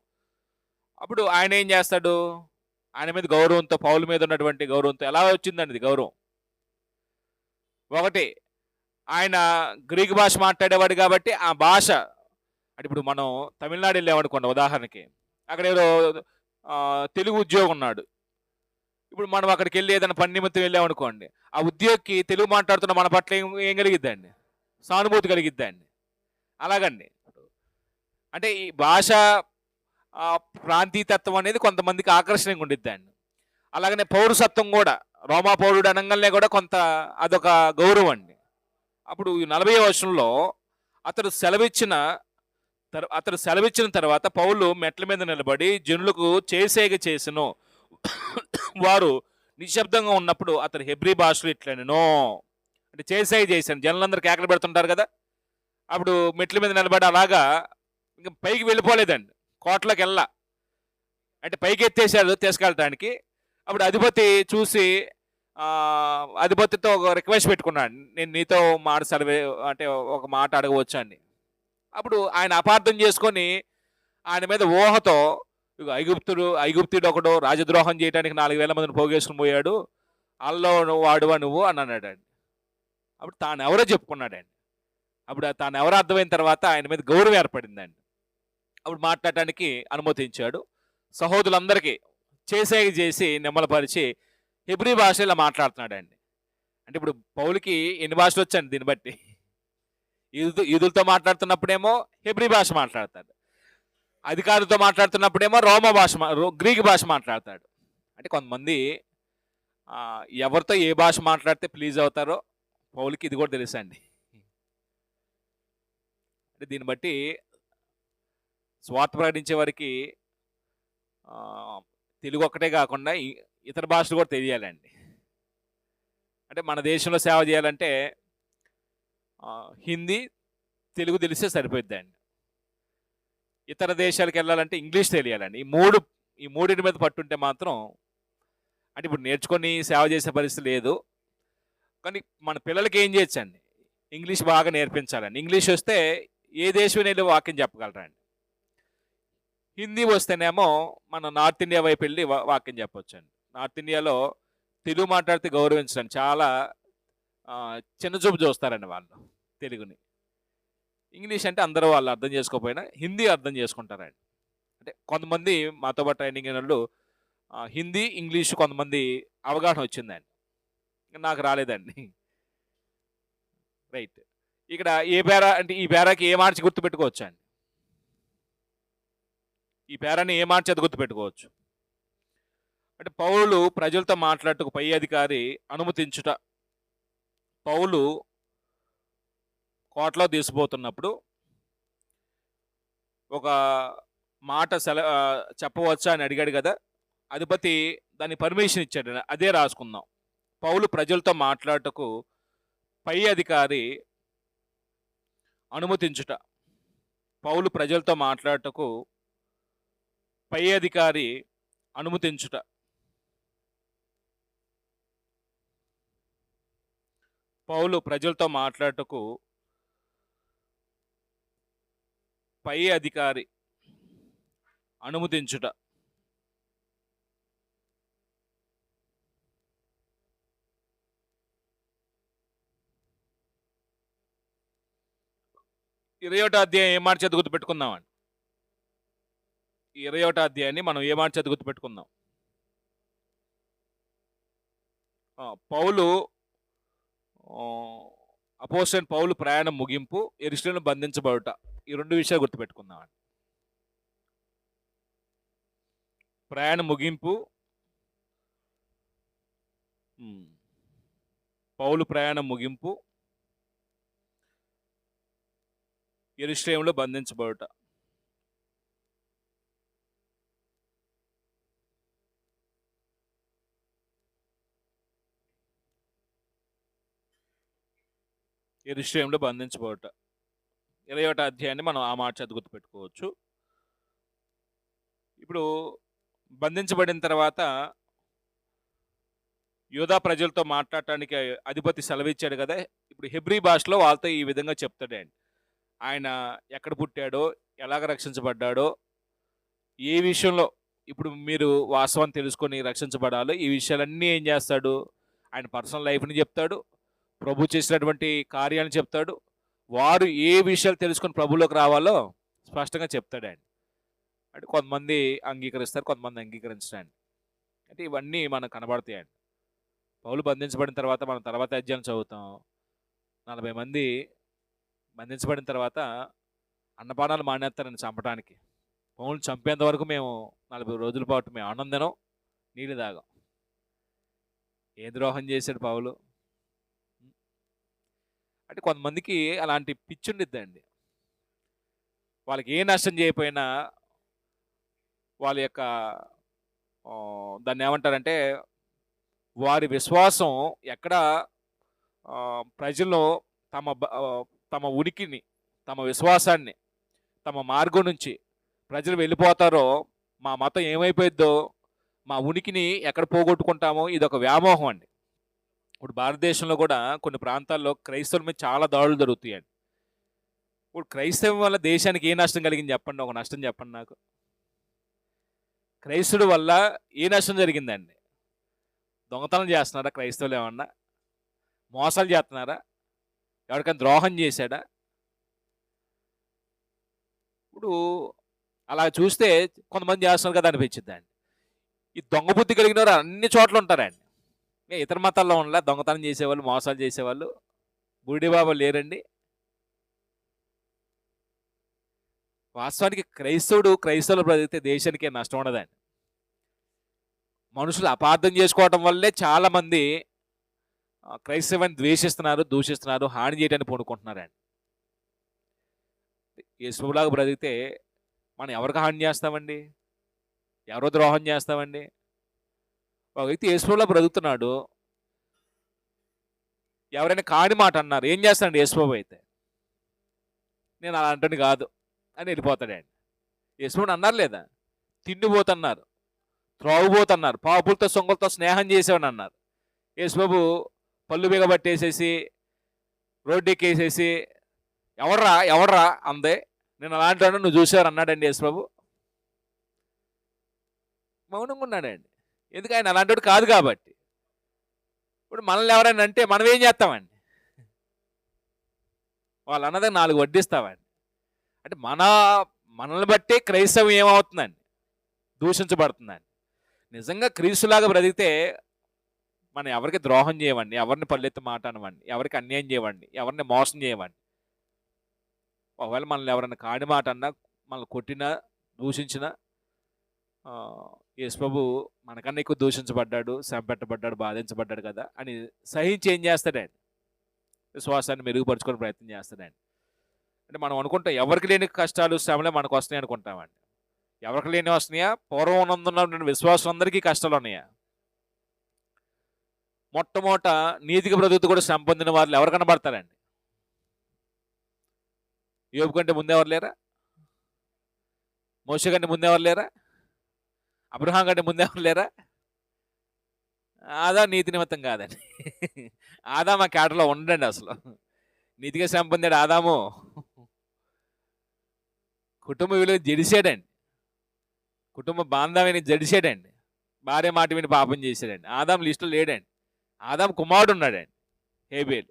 అప్పుడు ఆయన ఏం చేస్తాడు? ఆయన మీద గౌరవంతో, పౌలు మీద ఉన్నటువంటి గౌరవంతో ఎలా వచ్చిందండి ఇది గౌరవం? ఒకటి, ఆయన గ్రీకు భాష మాట్లాడేవాడు కాబట్టి ఆ భాష, అంటే ఇప్పుడు మనం తమిళనాడు వెళ్ళామనుకోండి ఉదాహరణకి, అక్కడ ఏదో తెలుగు ఉద్యోగం ఉన్నాడు. ఇప్పుడు మనం అక్కడికి వెళ్ళి ఏదైనా పని నిమిత్తం వెళ్ళామనుకోండి, ఆ ఉద్యోగికి తెలుగు మాట్లాడుతున్న మన పట్ల ఏం కలిగిద్దండి? సానుభూతి కలిగిద్దండి. అలాగండి. అంటే ఈ భాష ప్రాంతీయతత్వం అనేది కొంతమందికి ఆకర్షణీయంగా ఉండిద్దండి. అలాగనే పౌరసత్వం కూడా, రోమా పౌరుడు అనగానే కూడా కొంత అదొక గౌరవం అండి. అప్పుడు 40వ వచనంలో అతడు సెలవిచ్చిన తర్వాత పౌలు మెట్ల మీద నిలబడి జనులకు చేసేగ చేసెను. వారు నిశ్శబ్దంగా ఉన్నప్పుడు అతడు హెబ్రీ భాషలో ఇట్లనెను. అంటే చేసేగ చేశాను. జనులందరూ కేకలు పెడుతుంటారు కదా, అప్పుడు మెట్ల మీద నిలబడి అలాగా ఇంకా పైకి వెళ్ళిపోలేదండి, కోటలోకి వెళ్ళా. అంటే పైకి ఎత్తేసాడు తీసుకెళ్ళటానికి. అప్పుడు అధిపతి చూసి అధిపతితో ఒక రిక్వెస్ట్ పెట్టుకున్నాడు, నేను నీతో అంటే ఒక మాట అడగవచ్చు అని. అప్పుడు ఆయన అపార్థం చేసుకొని ఆయన మీద ఊహతో, ఐగుప్తుడు ఒకడు రాజద్రోహం చేయడానికి 4,000 మందిని పోగేసుకుని పోయాడు, అల్లో వాడువా నువ్వు అని అన్నాడండి. అప్పుడు తాను ఎవరో చెప్పుకున్నాడండి. అప్పుడు తాను ఎవరో అర్థమైన తర్వాత ఆయన మీద గౌరవం ఏర్పడిందండి. అప్పుడు మాట్లాడటానికి అనుమతించాడు. సహోదరులందరికీ చేసి నిమ్మలపరిచి హెబ్రీ భాష ఇలా మాట్లాడుతున్నాడండి. అంటే ఇప్పుడు పౌలుకి ఎన్ని భాషలు వచ్చండి దీన్ని బట్టి? యూదులతో మాట్లాడుతున్నప్పుడేమో హెబ్రీ భాష మాట్లాడతాడు, అధికారులతో మాట్లాడుతున్నప్పుడేమో గ్రీకు భాష మాట్లాడతాడు. అంటే కొంతమంది ఎవరితో ఏ భాష మాట్లాడితే ప్లీజ్ అవుతారో పౌలుకి ఇది కూడా తెలుసండి. అంటే దీన్ని బట్టి స్వార్థ ప్రకటించే వారికి తెలుగు ఒక్కటే కాకుండా ఇతర భాషలు కూడా తెలియాలండి. అంటే మన దేశంలో సేవ చేయాలంటే హిందీ, తెలుగు తెలిస్తే సరిపోద్దండి. ఇతర దేశాలకు వెళ్ళాలంటే ఇంగ్లీష్ తెలియాలండి. ఈ మూడింటి మీద పట్టుంటే మాత్రం, అంటే ఇప్పుడు నేర్చుకొని సేవ చేసే పరిస్థితి లేదు, కానీ మన పిల్లలకి ఏం చేయొచ్చండి? ఇంగ్లీష్ బాగా నేర్పించాలండి. ఇంగ్లీష్ వస్తే ఏ దేశం వెళ్ళి వాక్యం చెప్పగలరండి. హిందీ వస్తేనేమో మన నార్త్ ఇండియా వైపు వెళ్ళి వాక్యం చెప్పొచ్చండి. నార్త్ ఇండియాలో తెలుగు మాట్లాడితే గౌరవించండి, చాలా చిన్నచూపు చూస్తారండి వాళ్ళు తెలుగుని. ఇంగ్లీష్ అంటే అందరూ వాళ్ళు అర్థం చేసుకోకపోయినా హిందీ అర్థం చేసుకుంటారండి. అంటే కొంతమంది మాతో పాటు ట్రైనింగ్ అయిన వాళ్ళు హిందీ, ఇంగ్లీష్ కొంతమంది అవగాహన వచ్చిందండి, నాకు రాలేదండి. రైట్. ఇక్కడ ఏ పేరా అంటే ఈ పేరాకి ఏ మార్చి గుర్తుపెట్టుకోవచ్చు అండి? ఈ పేరాన్ని ఏ మార్చి అది గుర్తుపెట్టుకోవచ్చు? అంటే పౌలు ప్రజలతో మాట్లాడుటకు పై అధికారి అనుమతించుట. పౌలు కోటలో తీసుకుపోతున్నప్పుడు ఒక మాట చెప్పవచ్చా అని అడిగాడు కదా, అధిపతి దాన్ని పర్మిషన్ ఇచ్చాడు. అదే రాసుకుందాం. పౌలు ప్రజలతో మాట్లాడుటకు పై అధికారి అనుమతించుట. పౌలు ప్రజలతో మాట్లాడుటకు పై అధికారి అనుమతించుట. పౌలు ప్రజలతో మాట్లాడుటకు పై అధికారి అనుమతించుట. ఇరవై అధ్యాయం ఏ మాట చేత గుర్తుపెట్టుకుందామండి? 21వ అధ్యాయాన్ని మనం ఏ మాట చేత గుర్తుపెట్టుకుందాం? పౌలు అపోస్తలుడైన పౌలు ప్రయాణం ముగింపు, యెరూషలేములో బంధించబడుట. ఈ రెండు విషయాలు గుర్తుపెట్టుకుందామండి. ప్రయాణం ముగింపు, పౌలు ప్రయాణం ముగింపు, యెరూషలేములో బంధించబడుట. యెరూషలేములో బంధించబడుట. 21వ అధ్యాయాన్ని మనం ఆ మాట చేత గుర్తుపెట్టుకోవచ్చు. ఇప్పుడు బంధించబడిన తర్వాత యూదా ప్రజలతో మాట్లాడటానికి అధిపతి సెలవిచ్చాడు కదా! ఇప్పుడు హెబ్రీ భాషలో వాళ్ళతో ఈ విధంగా చెప్తాడండి. ఆయన ఎక్కడ పుట్టాడో, ఎలాగ రక్షించబడ్డాడో, ఏ విషయంలో ఇప్పుడు మీరు వాస్తవాన్ని తెలుసుకొని రక్షించబడాలో, ఈ విషయాలన్నీ ఏం చేస్తాడు? ఆయన పర్సనల్ లైఫ్‌ని చెప్తాడు. ప్రభు చేసినటువంటి కార్యాలను చెప్తాడు. వారు ఏ విషయాలు తెలుసుకొని ప్రభువులోకి రావాలో స్పష్టంగా చెప్తాడండి. అంటే కొంతమంది అంగీకరిస్తారు, కొంతమంది అంగీకరించరండి. అంటే ఇవన్నీ మనకు కనబడతాయండి. పౌలు బంధించబడిన తర్వాత మనం తర్వాత అధ్యాయం చదువుతాం. 40 మంది బంధించబడిన తర్వాత అన్నపానాలు మానేస్తారండి చంపడానికి. పౌలుని చంపేంత వరకు మేము 40 రోజుల పాటు మేము అన్నం తినం, నీళ్ళు తాగాం. ఏ ద్రోహం చేశాడు పౌలు? అంటే కొంతమందికి అలాంటి పిచ్చి ఉండిద్దండి. వాళ్ళకి ఏ నష్టం చేయకపోయినా వాళ్ళ యొక్క దాన్ని ఏమంటారంటే వారి విశ్వాసం ఎక్కడ ప్రజల్లో తమ ఉనికిని, తమ విశ్వాసాన్ని, తమ మార్గం నుంచి ప్రజలు వెళ్ళిపోతారో మా మతం ఏమైపోయిద్దో, మా ఉనికిని ఎక్కడ పోగొట్టుకుంటామో ఇదొక వ్యామోహం అండి. ఇప్పుడు భారతదేశంలో కూడా కొన్ని ప్రాంతాల్లో క్రైస్తవుల మీద చాలా దాడులు జరుగుతాయండి. ఇప్పుడు క్రైస్తవం వల్ల దేశానికి ఏ నష్టం కలిగింది చెప్పండి, ఒక నష్టం చెప్పండి నాకు. క్రైస్తవుడి వల్ల ఏ నష్టం జరిగిందండి? దొంగతనం చేస్తున్నారా క్రైస్తవులు? ఏమన్నా మోసాలు చేస్తున్నారా? ఎవరికైనా ద్రోహం చేశాడా? ఇప్పుడు అలా చూస్తే కొంతమంది చేస్తున్నారు కదా అనిపించిద్దండి. ఈ దొంగ బుద్ధి కలిగిన వారు అన్ని చోట్ల ఉంటారండి. ఇతర మతాల్లో ఉండలే దొంగతనం చేసేవాళ్ళు, మోసాలు చేసేవాళ్ళు, బుడి బాబా లేరండి. వాస్తవానికి క్రైస్తవులు బ్రతికితే దేశానికి నష్టం ఉండదండి. మనుషులు అపార్థం చేసుకోవడం వల్లే చాలా మంది క్రైస్తవాన్ని ద్వేషిస్తున్నారు, దూషిస్తున్నారు, హాని చేయడానికి పూనుకుంటున్నారండి. యేసులాగా బ్రతికితే మనం ఎవరికి హాని చేస్తామండి? ఎవరో ద్రోహం చేస్తామండి? ఒక వ్యక్తి యేసులా బ్రతుకుతున్నాడు, ఎవరైనా కాని మాట అన్నారు, ఏం చేస్తాడండి యేసుబాబు అయితే? నేను అలాంటిని కాదు అని వెళ్ళిపోతాడండి. యేసుని అన్నారు లేదా? తిండిపోతున్నారు, త్రాగుబోతున్నారు, పాపులతో సొంగలతో స్నేహం చేసేవాడు అన్నారు. యేసుబాబు పళ్ళు బిగబట్టేసేసి రోడ్డెక్కేసేసి ఎవడ్రా అందే, నేను అలాంటి వాడిని నువ్వు చూసారు అన్నాడండి యేసుబాబు. మౌనంగా ఉన్నాడండి. ఎందుకు? ఆయన అలాంటి కాదు కాబట్టి. ఇప్పుడు మనల్ని ఎవరైనా అంటే మనం ఏం చేస్తామండి? వాళ్ళు అన్నదే 4 వడ్డిస్తామండి. అంటే మనల్ని బట్టే క్రైస్తవం ఏమవుతుందండి? దూషించబడుతుందండి. నిజంగా క్రీస్తులాగా బ్రతికితే మనం ఎవరికి ద్రోహం చేయవండి, ఎవరిని పల్లెత్తి మాట అనవండి, ఎవరికి అన్యాయం చేయవండి, ఎవరిని మోసం చేయవండి. ఒకవేళ మనల్ని ఎవరైనా కాని మాట అన్నా, మనల్ని కొట్టినా, దూషించినా, యేసుప్రభు మనకన్నా ఎక్కువ దూషించబడ్డాడు, సంపెట్టబడ్డాడు, బాధించబడ్డాడు కదా అని సహించి ఏం చేస్తాడండి? విశ్వాసాన్ని మెరుగుపరుచుకొని ప్రయత్నం చేస్తాడండి. అంటే మనం అనుకుంటాం ఎవరికి లేని కష్టాలు, శ్రమలే మనకు వస్తున్నాయి అనుకుంటామండి. ఎవరికి లేని వస్తున్నాయా? పూర్వం ఉన్నందున్న విశ్వాసం అందరికీ కష్టాలు ఉన్నాయా? మొట్టమొదట నీతికి బ్రతుకుతూ కూడా శ్రమ పొందిన వాళ్ళు ఎవరు కనబడతారండి? యోబు కంటే ముందెవరు లేరా? మోషే కంటే ముందెవరు లేరా? అబ్రహాం కంటే ముందెవరు లేరా? ఆదా నీతి నిమిత్తం కాదండి. ఆదాము ఆ కేటలో ఉండడండి. అసలు నీతిగా శ్రమ పొందాడు ఆదాము. కుటుంబ విలువ జడిసాడండి, కుటుంబ బాంధవ్యాన్ని జడిసాడండి, భార్య మాట విని పాపం చేశాడండి. ఆదాము లిస్టులో లేడండి. ఆదాము కుమారుడు ఉన్నాడండి, హేబేలు.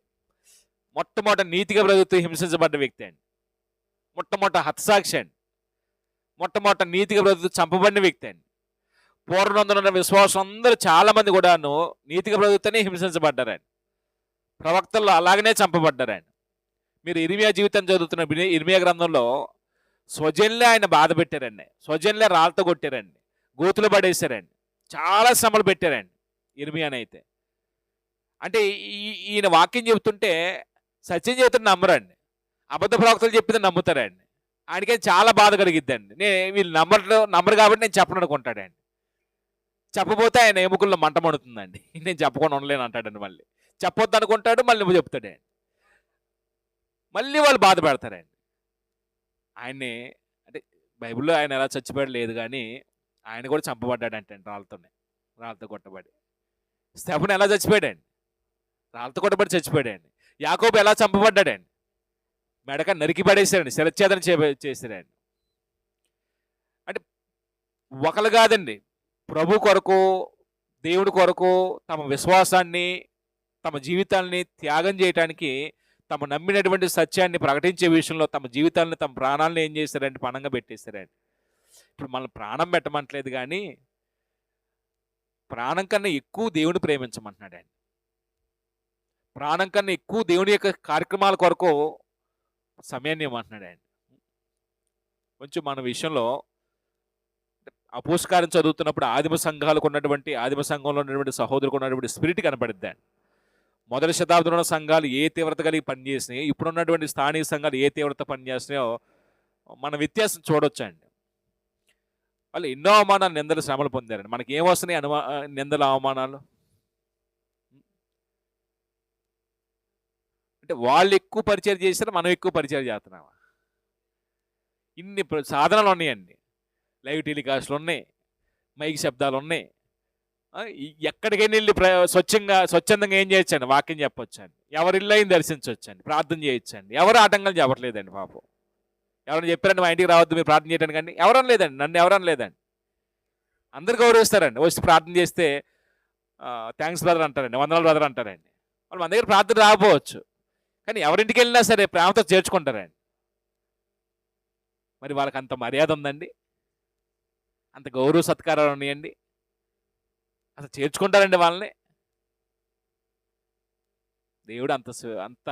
మొట్టమొదట నీతిగా బ్రతుకుతూ హింసించబడ్డ వ్యక్తి అండి. మొట్టమొదట హతసాక్షి అండి. మొట్టమొదట నీతిగా బ్రతుకుతూ చంపబడిన వ్యక్తి అండి. పూర్వనందున విశ్వాసం అందరూ చాలా మంది కూడాను నీతిగా బ్రతుకుతూనే హింసించబడ్డారండి. ప్రవక్తల్లో అలాగనే చంపబడ్డారండి. మీరు ఇర్మియా జీవితం చదువుతున్న ఇర్మియా గ్రంథంలో స్వజన్లే ఆయన బాధ పెట్టారండి, స్వజన్లే రాళ్ళతో కొట్టారండి, గోతులు పడేశారండి, చాలా శ్రమలు పెట్టారండి ఇర్మియానైతే. అంటే ఈయన వాక్యం చెబుతుంటే సత్యం చెబుతున్న నమ్మరండి, అబద్ధ ప్రవక్తలు చెప్పింది నమ్ముతారండి. ఆయనకే చాలా బాధ కలిగిద్దండి. వీళ్ళు నమ్మరు కాబట్టి నేను చెప్పను అనుకుంటాడండి. చెప్పబోతే ఆయన ఎముకల్లో మంట మడుతుందండి. నేను చెప్పకుండా ఉండలేను అంటాడండి. మళ్ళీ చెప్పొద్దు అనుకుంటాడు, మళ్ళీ నువ్వు చెప్తాడండి. మళ్ళీ వాళ్ళు బాధ పెడతారండి ఆయన్ని. అంటే బైబిల్లో ఆయన ఎలా చచ్చిపోయాడు లేదు కానీ ఆయన కూడా చంపబడ్డాడంటే రాళ్ళతో కొట్టబడి. స్టెఫన్ ఎలా చచ్చిపోయాడండి? రాళ్ళతో కొట్టబడి చచ్చిపోయాడండి. యాకోబు ఎలా చంపబడ్డాడండి? మెడక నరికి పడేశారండి, శిరచ్ఛేదన చేశారండి. అంటే ఒకరు కాదండి, ప్రభు కొరకు, దేవుడి కొరకు తమ విశ్వాసాన్ని, తమ జీవితాన్ని త్యాగం చేయటానికి, తమ నమ్మినటువంటి సత్యాన్ని ప్రకటించే విషయంలో తమ జీవితాలను, తమ ప్రాణాలను ఏం చేశారంటే పణంగా పెట్టేశారండి. ఇప్పుడు మనం ప్రాణం పెట్టమంటలేదు కానీ ప్రాణం కన్నా ఎక్కువ దేవుని ప్రేమించమంటున్నాడు ఆయన. ప్రాణం కన్నా ఎక్కువ దేవుని యొక్క కార్యక్రమాల కొరకు సమయాన్ని ఇవ్వమంటున్నాడు ఆయన. కొంచెం మన విషయంలో అపోస్తకార్యం చదువుతున్నప్పుడు ఆదిమ సంఘంలో ఉన్నటువంటి సహోదరులకు ఉన్నటువంటి స్పిరిట్ కనపడిద్ది. మొదటి శతాబ్దంలో ఉన్న సంఘాలు ఏ తీవ్రత కలిగి పనిచేసినాయో, ఇప్పుడున్నటువంటి స్థానిక సంఘాలు ఏ తీవ్రత పనిచేస్తున్నాయో మన వ్యత్యాసం చూడొచ్చండి. వాళ్ళు ఎన్నో అవమానాలు, నిందలు, శ్రమలు పొందారండి. మనకి ఏమొస్తున్నాయి నిందలు, అవమానాలు? అంటే వాళ్ళు ఎక్కువ పరిచయం చేశారు, మనం ఎక్కువ పరిచయం చేస్తున్నామా? ఇన్ని సాధనాలు ఉన్నాయండి. లైవ్ టెలికాస్ట్లు ఉన్నాయి, మైక్ శబ్దాలు ఉన్నాయి. ఎక్కడికైనా వెళ్ళి స్వచ్ఛందంగా ఏం చేయొచ్చండి? వాక్యం చెప్పొచ్చండి, ఎవరి ఇల్లు అయిన దర్శించవచ్చండి, ప్రార్థన చేయొచ్చండి. ఎవరు ఆటంకం చెప్పట్లేదండి పాపం. ఎవరైనా చెప్పారండి మా ఇంటికి రావద్దు మీరు ప్రార్థన చేయడానికి అండి? ఎవరని లేదండి, నన్ను ఎవరని లేదండి. అందరు గౌరవిస్తారండి. వచ్చి ప్రార్థన చేస్తే థ్యాంక్స్ బ్రదర్ అంటారండి, వందనాలు బ్రదర్ అంటారండి. వాళ్ళు మన దగ్గర ప్రార్థన రాకపోవచ్చు కానీ ఎవరింటికి వెళ్ళినా సరే ప్రేమతో చేర్చుకుంటారండి. మరి వాళ్ళకి అంత మర్యాద ఉందండి, అంత గౌరవ సత్కారాలు ఉన్నాయండి, అసలు చేర్చుకుంటారండి వాళ్ళని? దేవుడు అంత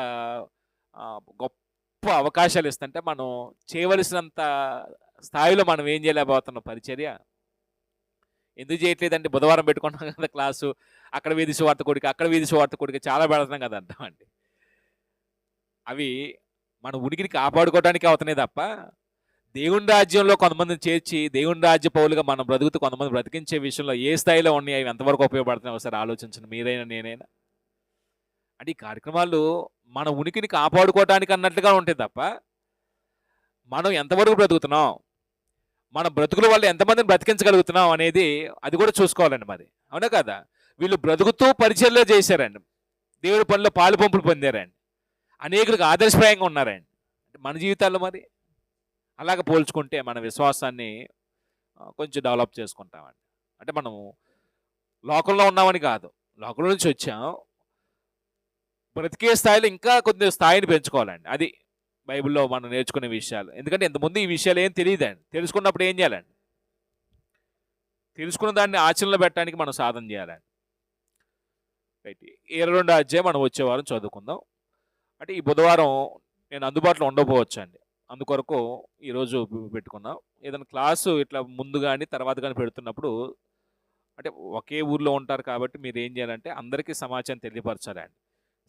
గొప్ప అవకాశాలు ఇస్తుంటే మనం చేయవలసినంత స్థాయిలో మనం ఏం చేయలేకపోతున్నాం పరిచర్య. ఎందుకు చేయట్లేదండి? బుధవారం పెట్టుకుంటాం కదా క్లాసు, అక్కడ వీధి సువార్త కొడుకు, అక్కడ వీధి సువార్త కొడుకు, చాలా పెడుతున్నాం కదా అంటామండి. అవి మన ఉనికిని కాపాడుకోవడానికి అవుతున్నాయి తప్ప దేవుని రాజ్యంలో కొంతమందిని చేర్చి దేవుని రాజ్య పౌలుగా మనం బ్రతుకుతూ కొంతమంది బ్రతికించే విషయంలో ఏ స్థాయిలో ఉన్నాయి, అవి ఎంతవరకు ఉపయోగపడుతున్నాయి ఒకసారి ఆలోచించండి మీరైనా నేనైనా. అంటే ఈ కార్యక్రమాలు మన ఉనికిని కాపాడుకోవడానికి అన్నట్లుగా ఉంటాయి తప్ప మనం ఎంతవరకు బ్రతుకుతున్నాం, మన బ్రతుకుల వల్ల ఎంతమందిని బ్రతికించగలుగుతున్నాం అనేది అది కూడా చూసుకోవాలండి మరి. అవునా కదా? వీళ్ళు బ్రతుకుతూ పరిచర్లో చేశారండి, దేవుడి పనిలో పాలు పంపులు పొందారండి, అనేకులకు ఆదర్శప్రాయంగా ఉన్నారండి. మన జీవితాల్లో మరి అలాగ పోల్చుకుంటే మన విశ్వాసాన్ని కొంచెం డెవలప్ చేసుకుంటామండి. అంటే మనం లోకంలో ఉన్నామని కాదు, లోకంలో నుంచి వచ్చాం, బ్రతికే స్థాయిలో ఇంకా కొద్ది స్థాయిని పెంచుకోవాలండి. అది బైబిల్లో మనం నేర్చుకునే విషయాలు. ఎందుకంటే ఇంతకుముందు ఈ విషయాలు ఏం తెలియదండి. తెలుసుకున్నప్పుడు ఏం చేయాలండి? తెలుసుకున్న దాన్ని ఆచరణలో పెట్టడానికి మనం సాధన చేయాలండి. రైట్, 22వ అధ్యాయం మనం వచ్చే వారం చదువుకుందాం. అంటే ఈ బుధవారం నేను అందుబాటులో ఉండకపోవచ్చు అండి, అందుకొరకు ఈరోజు పెట్టుకున్నాం. ఏదైనా క్లాసు ఇట్లా ముందు కానీ తర్వాత కానీ పెడుతున్నప్పుడు అంటే ఒకే ఊర్లో ఉంటారు కాబట్టి మీరు ఏం చేయాలంటే అందరికీ సమాచారం తెలియపరచాలండి.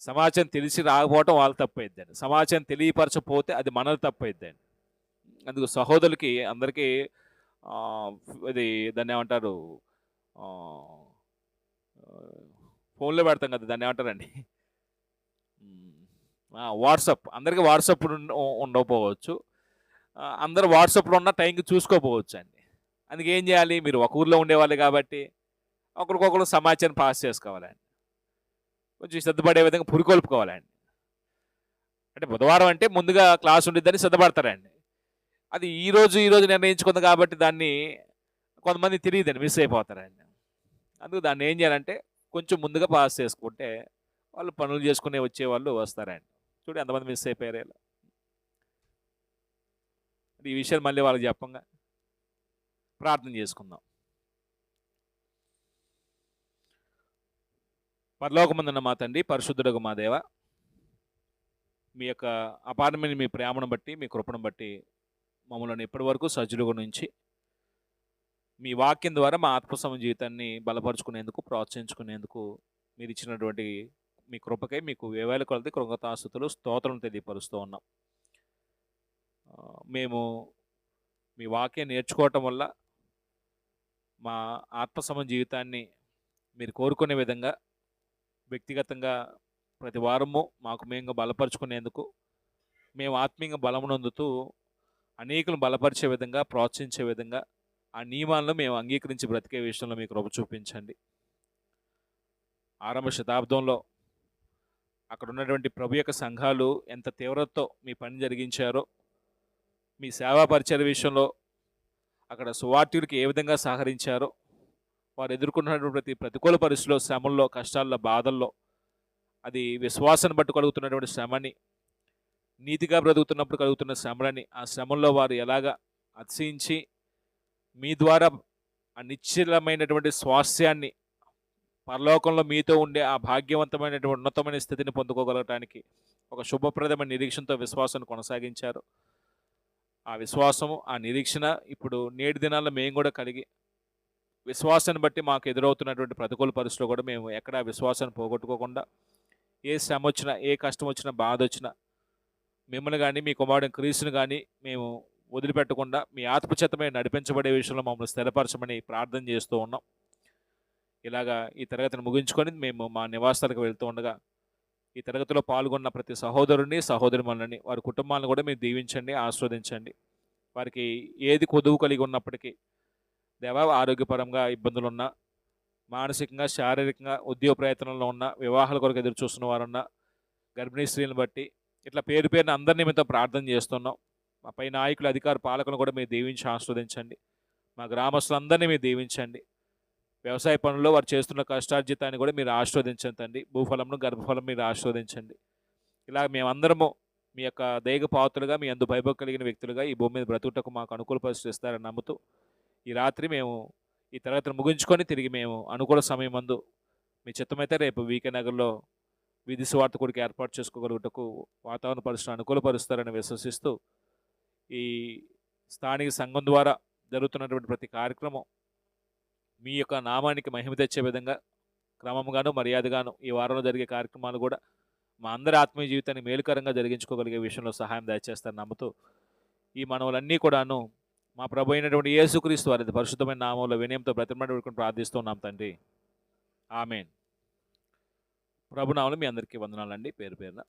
సమాచారం తెలిసి రాకపోవటం వాళ్ళ తప్పు అయిద్దండి, సమాచారం తెలియపరచకపోతే అది మనది తప్పు అయిద్దండి. అందుకు సహోదరులకి అందరికీ ఇది దాన్ని ఏమంటారు, ఫోన్లో పెడతాం కదా దాన్ని ఏమంటారండి, వాట్సాప్. అందరికీ వాట్సాప్ ఉండకపోవచ్చు, అందరూ వాట్సాప్లో ఉన్న టైంకి చూసుకోకపోవచ్చు అండి. అందుకే ఏం చేయాలి, మీరు ఒక ఊర్లో ఉండేవాళ్ళు కాబట్టి ఒకరికొకరు సమాచారం పాస్ చేసుకోవాలండి, కొంచెం సిద్ధపడే విధంగా పురికొల్పుకోవాలండి. అంటే బుధవారం అంటే ముందుగా క్లాస్ ఉండిద్దని సిద్ధపడతారండి. అది ఈరోజు నిర్ణయించుకుంది కాబట్టి దాన్ని కొంతమంది తెలియదండి, మిస్ అయిపోతారండి. అందుకు దాన్ని ఏం చేయాలంటే కొంచెం ముందుగా పాస్ చేసుకుంటే వాళ్ళు పనులు చేసుకునే వచ్చేవాళ్ళు వస్తారండి. చూడు ఎంతమంది మిస్ అయిపోయారు ఇలా. ఈ విషయాలు మళ్ళీ వాళ్ళకి చెప్పంగా ప్రార్థన చేసుకుందాం. పరలోకమందున్న మా తండ్రి, పరిశుద్ధుడగు మా దేవ, మీ యొక్క అపారమైన మీ ప్రేమను బట్టి, మీ కృపను బట్టి మమ్మల్ని ఇప్పటి వరకు సజ్జులుగా నుంచి మీ వాక్యం ద్వారా మా ఆత్మసమ జీవితాన్ని బలపరుచుకునేందుకు, ప్రోత్సహించుకునేందుకు మీరు ఇచ్చినటువంటి మీ కృపకై మీకు వేవేల కొలది కృతజ్ఞతాస్తుతులు, స్తోత్రం తెలియపరుస్తూ ఉన్నాం. మేము మీ వాక్యం నేర్చుకోవటం వల్ల మా ఆత్మసమ జీవితాన్ని మీరు కోరుకునే విధంగా వ్యక్తిగతంగా ప్రతి వారము మాకు మేము బలపరుచుకునేందుకు మేము ఆత్మీయంగా బలమునందుతూ అనేకులను బలపరిచే విధంగా, ప్రోత్సహించే విధంగా ఆ నియమాలను మేము అంగీకరించి బ్రతికే విషయంలో మీ కృప చూపించండి. ఆరంభ శతాబ్దంలో అక్కడ ఉన్నటువంటి ప్రభు యొక్క సంఘాలు ఎంత తీవ్రతతో మీ పని జరిగించారో, మీ సేవా పరిచర్య విషయంలో అక్కడ సువార్తీయులకి ఏ విధంగా సహకరించారో, వారు ఎదుర్కొన్నటువంటి ప్రతి ప్రతికూల పరిస్థితుల్లో, శ్రమల్లో, కష్టాల్లో, బాధల్లో, అది విశ్వాసాన్ని బట్టి కలుగుతున్నటువంటి శ్రమని, నీతిగా బ్రతుకుతున్నప్పుడు కలుగుతున్న శ్రమలని, ఆ శ్రమల్లో వారు ఎలాగా అతిశయించి మీ ద్వారా ఆ నిశ్చలమైనటువంటి స్వాస్థ్యాన్ని, పరలోకంలో మీతో ఉండే ఆ భాగ్యవంతమైనటువంటి ఉన్నతమైన స్థితిని పొందుకోగలగటానికి ఒక శుభప్రదమైన నిరీక్షణతో విశ్వాసాన్ని కొనసాగించారు. ఆ విశ్వాసము, ఆ నిరీక్షణ ఇప్పుడు నేటి దినాల్లో మేము కూడా కలిగి, విశ్వాసాన్ని బట్టి మాకు ఎదురవుతున్నటువంటి ప్రతికూల పరిస్థితుల్లో కూడా మేము ఎక్కడా విశ్వాసాన్ని పోగొట్టుకోకుండా, ఏ శ్రమ వచ్చినా, ఏ కష్టం వచ్చినా, బాధ వచ్చినా, మిమ్మల్ని కానీ మీ కుమారుడు క్రీస్తుని కానీ మేము వదిలిపెట్టకుండా మీ ఆత్మచేతమే నడిపించబడే విషయంలో మమ్మల్ని స్థిరపరచమని ప్రార్థన చేస్తూ ఉన్నాం. ఇలాగా ఈ తరగతిని ముగించుకొని మేము మా నివాసాలకు వెళ్తూ ఉండగా, ఈ తరగతిలో పాల్గొన్న ప్రతి సహోదరుని, సహోదరిమణులని, వారి కుటుంబాలను కూడా మీరు దీవించండి, ఆస్వాదించండి. వారికి ఏది కొదువు కలిగి ఉన్నప్పటికీ, దేవా, ఆరోగ్యపరంగా ఇబ్బందులున్నా, మానసికంగా, శారీరకంగా, ఉద్యోగ ప్రయత్నంలో ఉన్న, వివాహాల కొరకు ఎదురు చూస్తున్న వారున్నా, గర్భిణీ స్త్రీలను బట్టి ఇట్లా పేరు పేరున అందరి నిమిత్తం ప్రార్థన చేస్తున్నాం. మా పై నాయకులు, అధికార పాలకులను కూడా మీరు దీవించి ఆస్వాదించండి. మా గ్రామస్తులందరినీ మీరు దీవించండి. వ్యవసాయ పనుల్లో వారు చేస్తున్న కష్టార్జితాన్ని కూడా మీరు ఆస్వాదించండి. భూఫలంను, గర్భఫలం మీరు ఆస్వాదించండి. ఇలా మేమందరము మీ యొక్క దైవ పాత్రలుగా, మీ అందు భయభక్తి కలిగిన వ్యక్తులుగా ఈ భూమి మీద బ్రతుకుటకు మాకు అనుకూల పరిస్థితి ఇస్తారని నమ్ముతూ, ఈ రాత్రి మేము ఈ తరగతిని ముగించుకొని తిరిగి మేము అనుకూల సమయం మందు మీ చిత్తమైతే రేపు వీకే నగర్లో వీధి సువార్త కొరకు ఏర్పాటు చేసుకోగలుగుటకు వాతావరణ పరిస్థితులు అనుకూలపరుస్తారని విశ్వసిస్తూ, ఈ స్థానిక సంఘం ద్వారా జరుగుతున్నటువంటి ప్రతి కార్యక్రమం మీ యొక్క నామానికి మహిమ తెచ్చే విధంగా క్రమంగాను, మర్యాదగాను ఈ వారంలో జరిగే కార్యక్రమాలు కూడా మా అందరి ఆత్మీయ జీవితాన్ని మేలుకరంగా జరిగించుకోగలిగే విషయంలో సహాయం దయచేస్తారని నమ్ముతూ, ఈ మనవులన్నీ కూడాను మా ప్రభు అయినటువంటి యేసుక్రీస్తు వారి పరిశుద్ధమైన నామంలో వినయంతో బ్రతిమలాడుకొని ప్రార్థిస్తున్నాం తండ్రి. ఆమేన్. ప్రభు నామములో మీ అందరికీ వందనాలండి, పేరు పేరున.